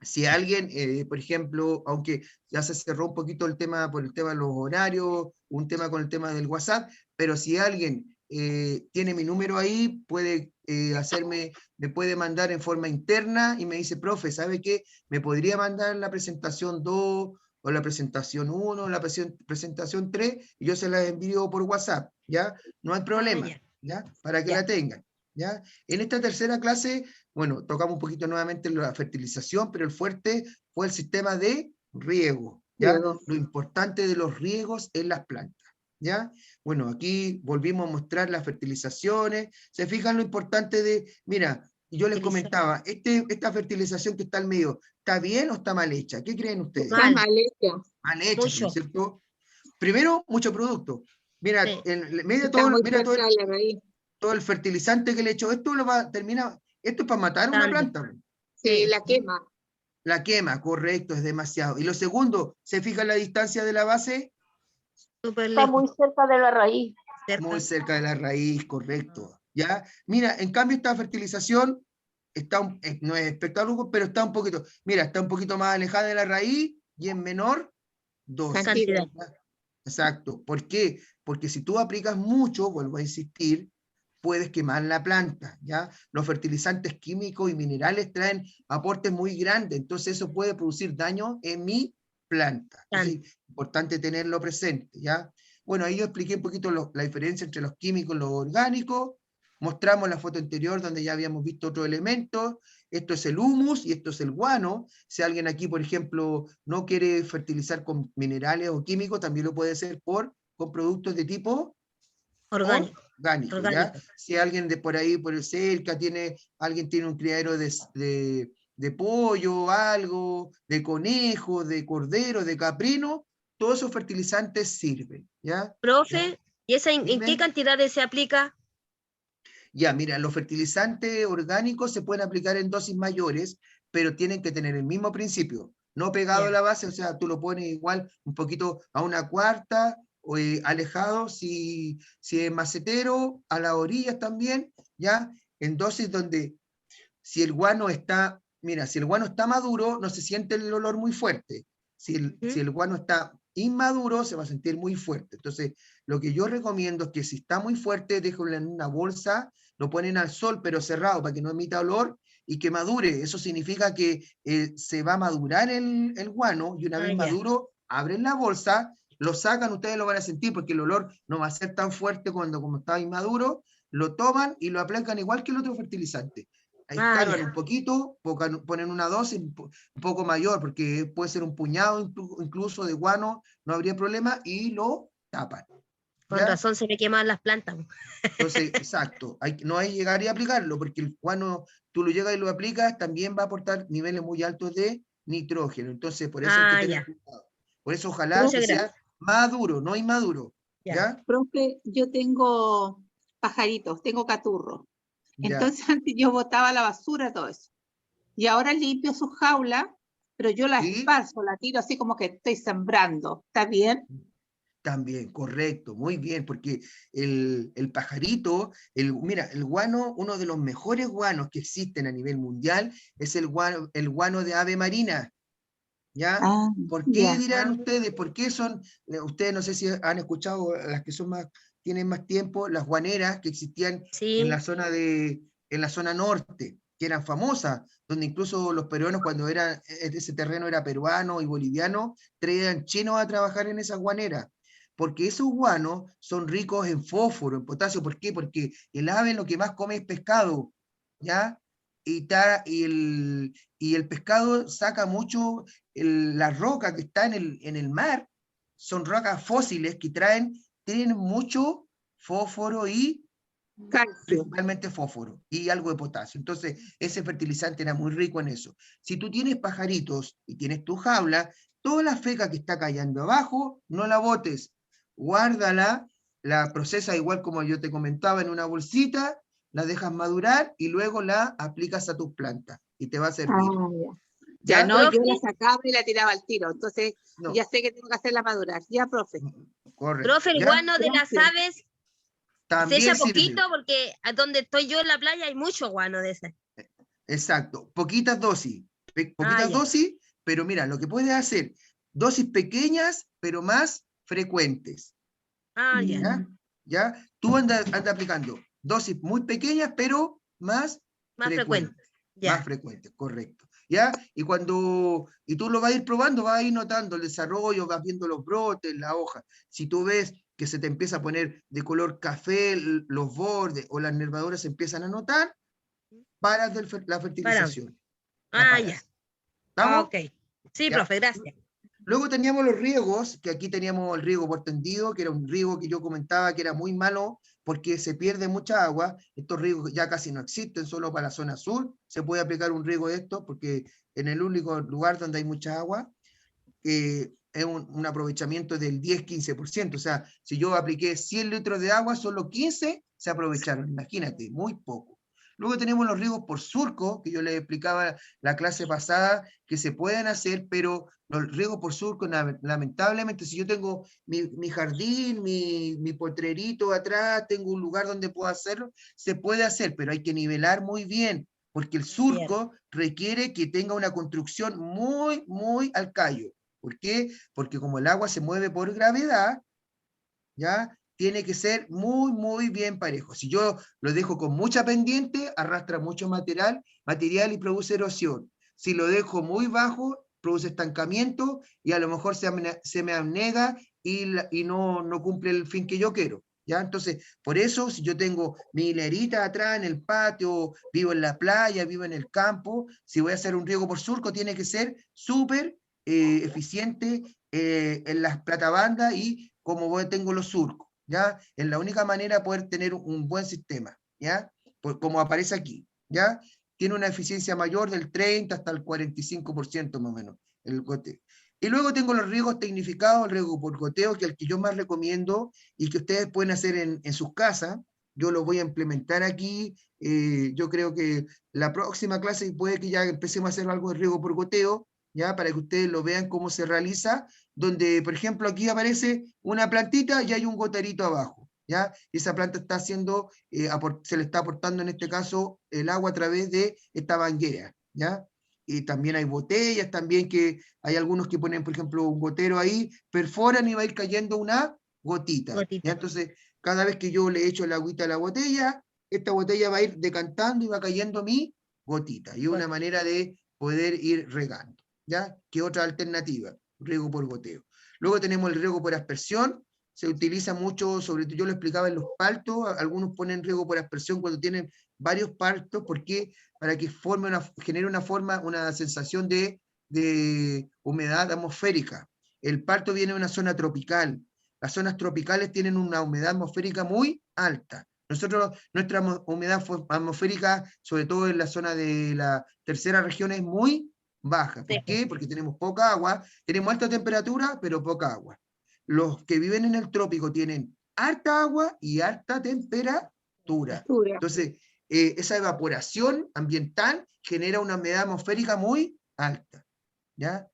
Si alguien, por ejemplo, aunque ya se cerró un poquito el tema por el tema de los horarios, un tema con el tema del WhatsApp, pero si alguien tiene mi número ahí, puede me puede mandar en forma interna y me dice, profe, ¿sabe qué? ¿Me podría mandar la presentación 2 o la presentación 1 o la presentación 3? Y yo se la envío por WhatsApp, ¿ya? No hay problema, ¿ya? Para que Ya. la tengan, ¿ya? En esta tercera clase, bueno, tocamos un poquito nuevamente la fertilización, pero el fuerte fue el sistema de riego, ¿ya? Riego. Lo importante de los riegos en las plantas, ¿ya? Bueno, aquí volvimos a mostrar las fertilizaciones. Se fijan lo importante de, mira, yo les comentaba, esta fertilización que está al medio, ¿está bien o está mal hecha? ¿Qué creen ustedes? Está Mal. mal hecho. Mal hecha, Mucho. ¿no es cierto? Primero, mucho producto. Mira, Sí. en medio de Está todo, muy mira cerca de la raíz. todo el fertilizante que le echo, esto es para matar una Tarde. planta. Sí, la quema. La quema, correcto, es demasiado. Y lo segundo, ¿se fija la distancia de la base? Súper Está muy lejos. cerca de la raíz. Cerca. Muy cerca de la raíz, correcto. ¿Ya? Mira, en cambio esta fertilización no es espectacular, pero está un poquito, mira, está un poquito más alejada de la raíz y en menor dosis. Cantidad. ¿Ya? Exacto. ¿Por qué? Porque si tú aplicas mucho, vuelvo a insistir, puedes quemar la planta, ¿ya? Los fertilizantes químicos y minerales traen aportes muy grandes, entonces eso puede producir daño en mi planta. Entonces, es importante tenerlo presente, ¿ya? Bueno, ahí yo expliqué un poquito la diferencia entre los químicos y los orgánicos, mostramos la foto anterior donde ya habíamos visto otros elementos, esto es el humus y esto es el guano. Si alguien aquí, por ejemplo, no quiere fertilizar con minerales o químicos, también lo puede hacer con productos de tipo Orgánico. orgánico, ¿ya? Orgánico. Si alguien de por ahí, por el cerca, alguien tiene un criadero de pollo, algo, de conejo, de cordero, de caprino, todos esos fertilizantes sirven, ¿ya? Profe, ¿y esa en qué Dime. cantidades se aplica? Ya, mira, los fertilizantes orgánicos se pueden aplicar en dosis mayores, pero tienen que tener el mismo principio, no pegado a Ya. la base, o sea, tú lo pones igual un poquito a una cuarta, o alejado, si es macetero, a las orillas también, ya, en dosis donde si el guano está, mira, si el guano está maduro, no se siente el olor muy fuerte. Si el guano está inmaduro, se va a sentir muy fuerte. Entonces, lo que yo recomiendo es que si está muy fuerte, déjenlo en una bolsa, lo ponen al sol, pero cerrado, para que no emita olor y que madure. Eso significa que se va a madurar el guano, y una vez Ya. maduro, abren la bolsa, lo sacan, ustedes lo van a sentir, porque el olor no va a ser tan fuerte como está inmaduro, lo toman y lo aplican igual que el otro fertilizante. Ahí escarban Ya. un poquito, ponen una dosis un poco mayor, porque puede ser un puñado incluso de guano, no habría problema, y lo tapan. Con ¿ya? razón se me queman las plantas. Entonces, exacto, no hay que llegar y aplicarlo, porque el guano, tú lo llegas y lo aplicas, también va a aportar niveles muy altos de nitrógeno. Entonces, por eso hay que tener Ya. cuidado. Por eso, ojalá Muchas que sea gracias. maduro, no inmaduro. Ya. ¿Ya? Profe, yo tengo pajaritos, tengo caturros. Ya. Entonces antes yo botaba la basura, todo eso. Y ahora limpio su jaula, pero yo la ¿Sí? esparzo, la tiro así como que estoy sembrando. ¿Está bien? También, correcto, muy bien, porque el pajarito, mira, el guano, uno de los mejores guanos que existen a nivel mundial, es el guano de ave marina, ¿ya? Ah, ¿Por qué ya. dirán ustedes? ¿Por qué son, ustedes no sé si han escuchado, las que son más, tienen más tiempo, las guaneras que existían Sí. en la zona norte, que eran famosas, donde incluso los peruanos, cuando ese terreno era peruano y boliviano, traían chinos a trabajar en esas guaneras, porque esos guanos son ricos en fósforo, en potasio. ¿Por qué? Porque el ave lo que más come es pescado, ¿ya? Y el pescado saca mucho, la roca que está en el mar, son rocas fósiles que tienen mucho fósforo y Calcio. principalmente fósforo y algo de potasio. Entonces, ese fertilizante era muy rico en eso. Si tú tienes pajaritos y tienes tu jaula, toda la feca que está cayendo abajo, no la botes, guárdala, la procesas igual como yo te comentaba en una bolsita, la dejas madurar y luego la aplicas a tus plantas y te va a servir. Ah, ya. ¿Ya? Ya no, yo Profe. la sacaba y la tiraba al tiro. Entonces No, ya sé que tengo que hacerla madurar. Ya, profe. correcto. Profe, el ¿Ya? guano de las Gracias. aves se También echa sirve. poquito porque a donde estoy yo en la playa hay mucho guano de ese. Exacto, poquitas dosis, poquitas Ya. dosis, pero mira, lo que puedes hacer, dosis pequeñas, pero más frecuentes, Ya. ¿ya? ¿Ya? Tú anda aplicando dosis muy pequeñas, pero más Más frecuentes. frecuente. Ya. Más frecuentes, correcto. ¿Ya? Y tú lo vas a ir probando, vas a ir notando el desarrollo, vas viendo los brotes, la hoja. Si tú ves que se te empieza a poner de color café los bordes o las nervaduras se empiezan a notar, paras la fertilización. La Ya. paras. ¿Estamos? Ok. Sí, Ya. profe, gracias. Luego teníamos los riegos, que aquí teníamos el riego por tendido, que era un riego que yo comentaba que era muy malo porque se pierde mucha agua. Estos riegos ya casi no existen, solo para la zona sur se puede aplicar un riego de estos, porque en el único lugar donde hay mucha agua es un aprovechamiento del 10-15%. O sea, si yo apliqué 100 litros de agua, solo 15 se aprovecharon. Imagínate, muy poco. Luego tenemos los riegos por surco, que yo les explicaba la clase pasada, que se pueden hacer, pero los riegos por surco, lamentablemente, si yo tengo mi jardín, mi potrerito atrás, tengo un lugar donde puedo hacerlo, se puede hacer, pero hay que nivelar muy bien, porque el surco requiere que tenga una construcción muy, muy al callo. ¿Por qué? Porque como el agua se mueve por gravedad, ¿ya? Tiene que ser muy, muy bien parejo. Si yo lo dejo con mucha pendiente, arrastra mucho material y produce erosión. Si lo dejo muy bajo, produce estancamiento y a lo mejor se me abnega y no cumple el fin que yo quiero. ¿Ya? Entonces, por eso, si yo tengo mi hilerita atrás en el patio, vivo en la playa, vivo en el campo, si voy a hacer un riego por surco, tiene que ser súper eficiente en las platabandas y como tengo los surcos, ¿ya? Es la única manera de poder tener un buen sistema, ¿ya? Pues como aparece aquí, ¿ya? Tiene una eficiencia mayor del 30 hasta el 45% más o menos, el goteo. Y luego tengo los riegos tecnificados, el riego por goteo, que es el que yo más recomiendo y que ustedes pueden hacer en sus casas. Yo lo voy a implementar aquí. Yo creo que la próxima clase puede que ya empecemos a hacer algo de riego por goteo, ya para que ustedes lo vean cómo se realiza, donde, por ejemplo, aquí aparece una plantita y hay un goterito abajo, ¿ya? Y esa planta está haciendo, se le está aportando en este caso el agua a través de esta manguera, ¿ya? Y también hay botellas, también que hay algunos que ponen, por ejemplo, un gotero ahí, perforan y va a ir cayendo una gotita. ¿Ya? Entonces, cada vez que yo le echo el agüita a la botella, esta botella va a ir decantando y va cayendo mi gotita. Y una manera de poder ir regando, ¿ya? ¿Qué otra alternativa? Riego por goteo. Luego tenemos el riego por aspersión. Se utiliza mucho, sobre todo yo lo explicaba en los partos, algunos ponen riego por aspersión cuando tienen varios partos, porque para que genere una sensación de humedad atmosférica. El parto viene de una zona tropical. Las zonas tropicales tienen una humedad atmosférica muy alta. Nuestra humedad atmosférica, sobre todo en la zona de la tercera región, es muy baja. ¿Por qué? Porque tenemos poca agua, tenemos alta temperatura, pero poca agua. Los que viven en el trópico tienen harta agua y alta temperatura. Entonces, esa evaporación ambiental genera una humedad atmosférica muy alta, ¿ya?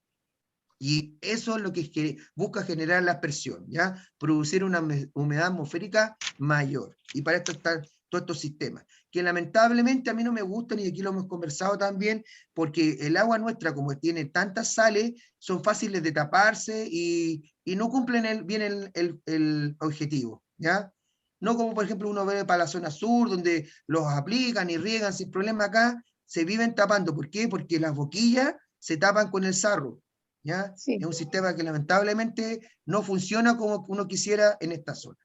Y eso es lo que busca generar la aspersión, ¿ya? Producir una humedad atmosférica mayor. Y para esto están todos estos sistemas, que lamentablemente a mí no me gustan, y aquí lo hemos conversado también, porque el agua nuestra, como tiene tantas sales, son fáciles de taparse y no cumplen bien el objetivo, ¿ya? No como, por ejemplo, uno ve para la zona sur, donde los aplican y riegan sin problema. Acá se viven tapando. ¿Por qué? Porque las boquillas se tapan con el sarro, ¿ya? Sí. Es un sistema que lamentablemente no funciona como uno quisiera en esta zona,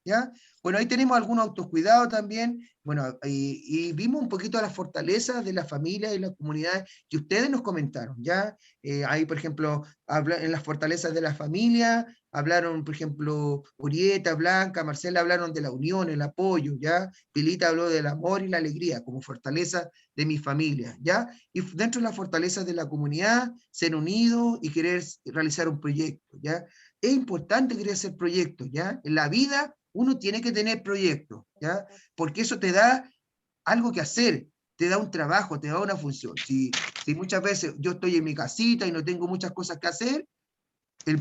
¿ya? Bueno, ahí tenemos algunos autocuidados también. Bueno, y vimos un poquito las fortalezas de la familia y las comunidades que ustedes nos comentaron, ¿ya? Ahí, por ejemplo, en las fortalezas de la familia, hablaron, por ejemplo, Urieta, Blanca, Marcela hablaron de la unión, el apoyo, ¿ya? Pilita habló del amor y la alegría como fortaleza de mi familia, ¿ya? Y dentro de las fortalezas de la comunidad, ser unidos y querer realizar un proyecto, ¿ya? Es importante querer hacer proyectos, ¿ya? En la vida uno tiene que tener proyectos, ¿ya? Porque eso te da algo que hacer, te da un trabajo, te da una función. Si muchas veces yo estoy en mi casita y no tengo muchas cosas que hacer,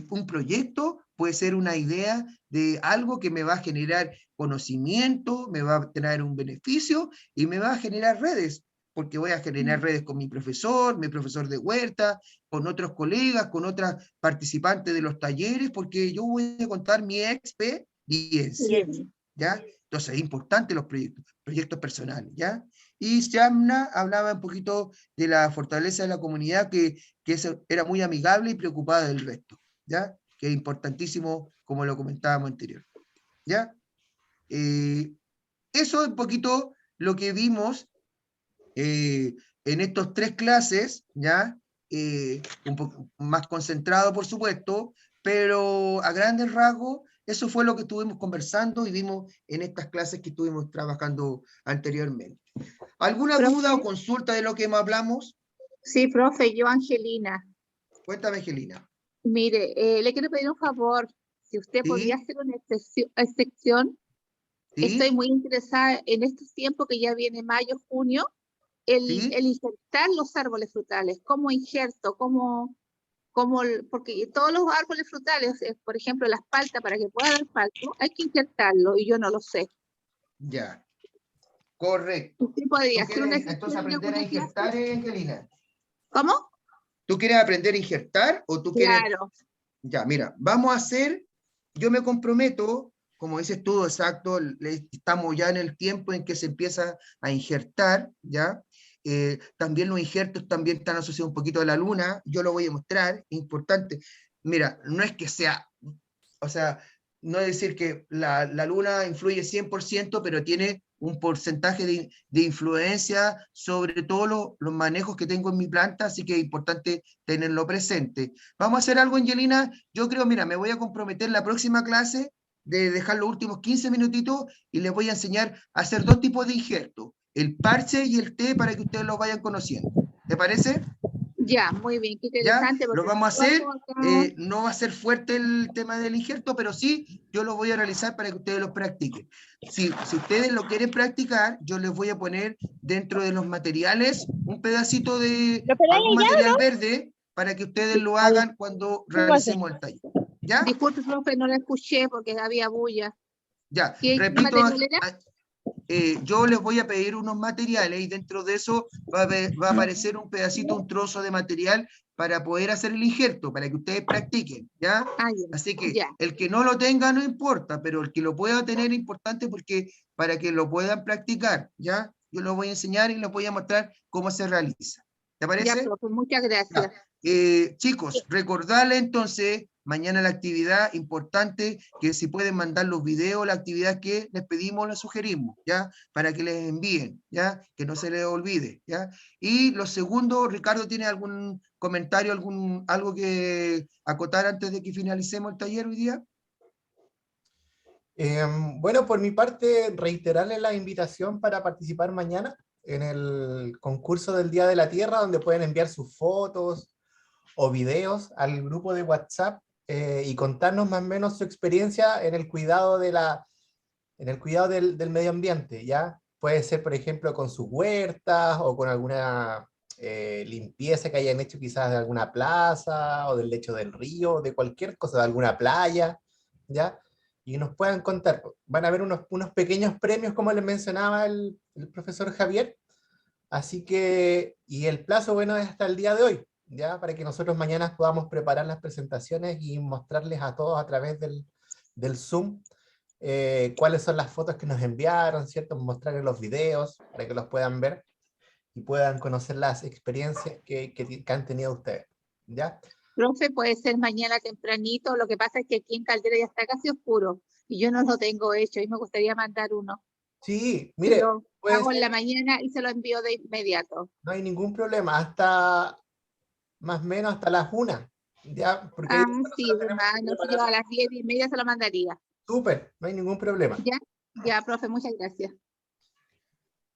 un proyecto puede ser una idea de algo que me va a generar conocimiento, me va a traer un beneficio y me va a generar redes, porque voy a generar redes con mi profesor de huerta, con otros colegas, con otras participantes de los talleres, porque yo voy a contar mi experiencia, ¿ya? Entonces es importante los proyectos personales, ¿ya? Y Shamna hablaba un poquito de la fortaleza de la comunidad, que era muy amigable y preocupada del resto, ¿ya? Que es importantísimo, como lo comentábamos anterior, ¿ya? Eso es un poquito lo que vimos en estos 3 clases, ¿ya? Un poco más concentrado, por supuesto, pero a grandes rasgos, eso fue lo que estuvimos conversando y vimos en estas clases que estuvimos trabajando anteriormente. ¿Alguna Profe. duda o consulta de lo que hablamos? Sí, profe, yo Angelina. Cuéntame, Angelina. Mire, le quiero pedir un favor. Si usted ¿Sí? podría hacer una excepción, ¿Sí? estoy muy interesada en estos tiempos que ya viene mayo, junio, ¿Sí? el injertar los árboles frutales, como injerto, porque todos los árboles frutales, por ejemplo, las paltas, para que pueda dar palto, hay que injertarlo y yo no lo sé. Ya. Correcto. ¿Usted podría ¿Tú hacer una quieres entonces excepción en aprender a alguna injertar, clase? Angelina? ¿Cómo? ¿Tú quieres aprender a injertar o tú quieres...? Claro. Ya, mira, vamos a hacer, yo me comprometo como dices tú, exacto, estamos ya en el tiempo en que se empieza a injertar, ¿ya? También los injertos también están asociados un poquito a la luna, yo lo voy a mostrar, importante. Mira, no es que sea, o sea, no es decir que la luna influye 100%, pero tiene un porcentaje de influencia sobre todos los manejos que tengo en mi planta, así que es importante tenerlo presente. Vamos a hacer algo, Angelina, yo creo, mira, me voy a comprometer la próxima clase de dejar los últimos 15 minutitos y les voy a enseñar a hacer 2 tipos de injertos, el parche y el té, para que ustedes los vayan conociendo. ¿Te parece? Ya, muy bien, qué ¿Ya? interesante. Lo porque vamos a hacer, nosotros acá- no va a ser fuerte el tema del injerto, pero sí, yo lo voy a realizar para que ustedes lo practiquen. Si ustedes lo quieren practicar, yo les voy a poner dentro de los materiales un pedacito de algún material verde para que ustedes lo hagan cuando realicemos el taller. ¿Ya? Disculpe, profe, no la escuché porque había bulla. Ya, ¿Qué repito, material era? yo les voy a pedir unos materiales y dentro de eso va a aparecer un pedacito, un trozo de material para poder hacer el injerto, para que ustedes practiquen, ¿ya? Ah, ya, Así que ya. el que no lo tenga no importa, pero el que lo pueda tener es importante porque para que lo puedan practicar, ¿ya? Yo lo voy a enseñar y les voy a mostrar cómo se realiza. ¿Te Ya, parece? profe, muchas gracias. Chicos, recordarles entonces, mañana la actividad importante, que si pueden mandar los videos, la actividad que les pedimos, les sugerimos, ¿ya? Para que les envíen, ¿ya? Que no se les olvide, ¿ya? Y lo segundo, Ricardo, ¿tiene algún comentario, algo que acotar antes de que finalicemos el taller hoy día? Bueno, por mi parte, reiterarles la invitación para participar mañana en el concurso del Día de la Tierra, donde pueden enviar sus fotos o videos al grupo de WhatsApp y contarnos más o menos su experiencia en el cuidado del medio ambiente, ¿ya? Puede ser, por ejemplo, con sus huertas o con alguna limpieza que hayan hecho quizás de alguna plaza o del lecho del río, de cualquier cosa, de alguna playa, ¿ya? Y nos puedan contar. Van a haber unos pequeños premios, como les mencionaba el profesor Javier. Así que, y el plazo, bueno, es hasta el día de hoy, ¿ya? Para que nosotros mañana podamos preparar las presentaciones y mostrarles a todos a través del Zoom cuáles son las fotos que nos enviaron, ¿cierto? Mostrarles los videos para que los puedan ver y puedan conocer las experiencias que han tenido ustedes, ¿ya? Profe, puede ser mañana tempranito. Lo que pasa es que aquí en Caldera ya está casi oscuro y yo no lo tengo hecho y me gustaría mandar uno. Sí, mire, Lo puede hago en ser, la mañana y se lo envío de inmediato. no hay ningún problema, hasta más o menos hasta las 1, ¿ya? Porque ahí Ah, sí, nosotros tenemos que hermano, si yo preparar. a las 10:30 se lo mandaría. Súper, no hay ningún problema. ¿Ya? Ya, profe, muchas gracias.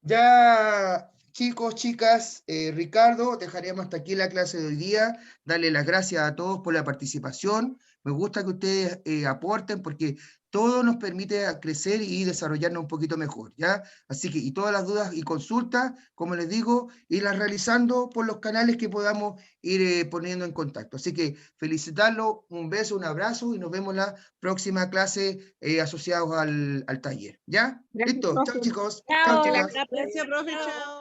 Ya, chicos, chicas, Ricardo, dejaremos hasta aquí la clase de hoy día. Darle las gracias a todos por la participación. Me gusta que ustedes aporten porque todo nos permite crecer y desarrollarnos un poquito mejor, ¿ya? Así que, y todas las dudas y consultas, como les digo, irlas realizando por los canales que podamos ir poniendo en contacto. Así que felicitarlo, un beso, un abrazo y nos vemos la próxima clase asociados al taller, ¿ya? Gracias, Listo, chao profe. chicos, chao Chao, chicas. gracias, profe, chao.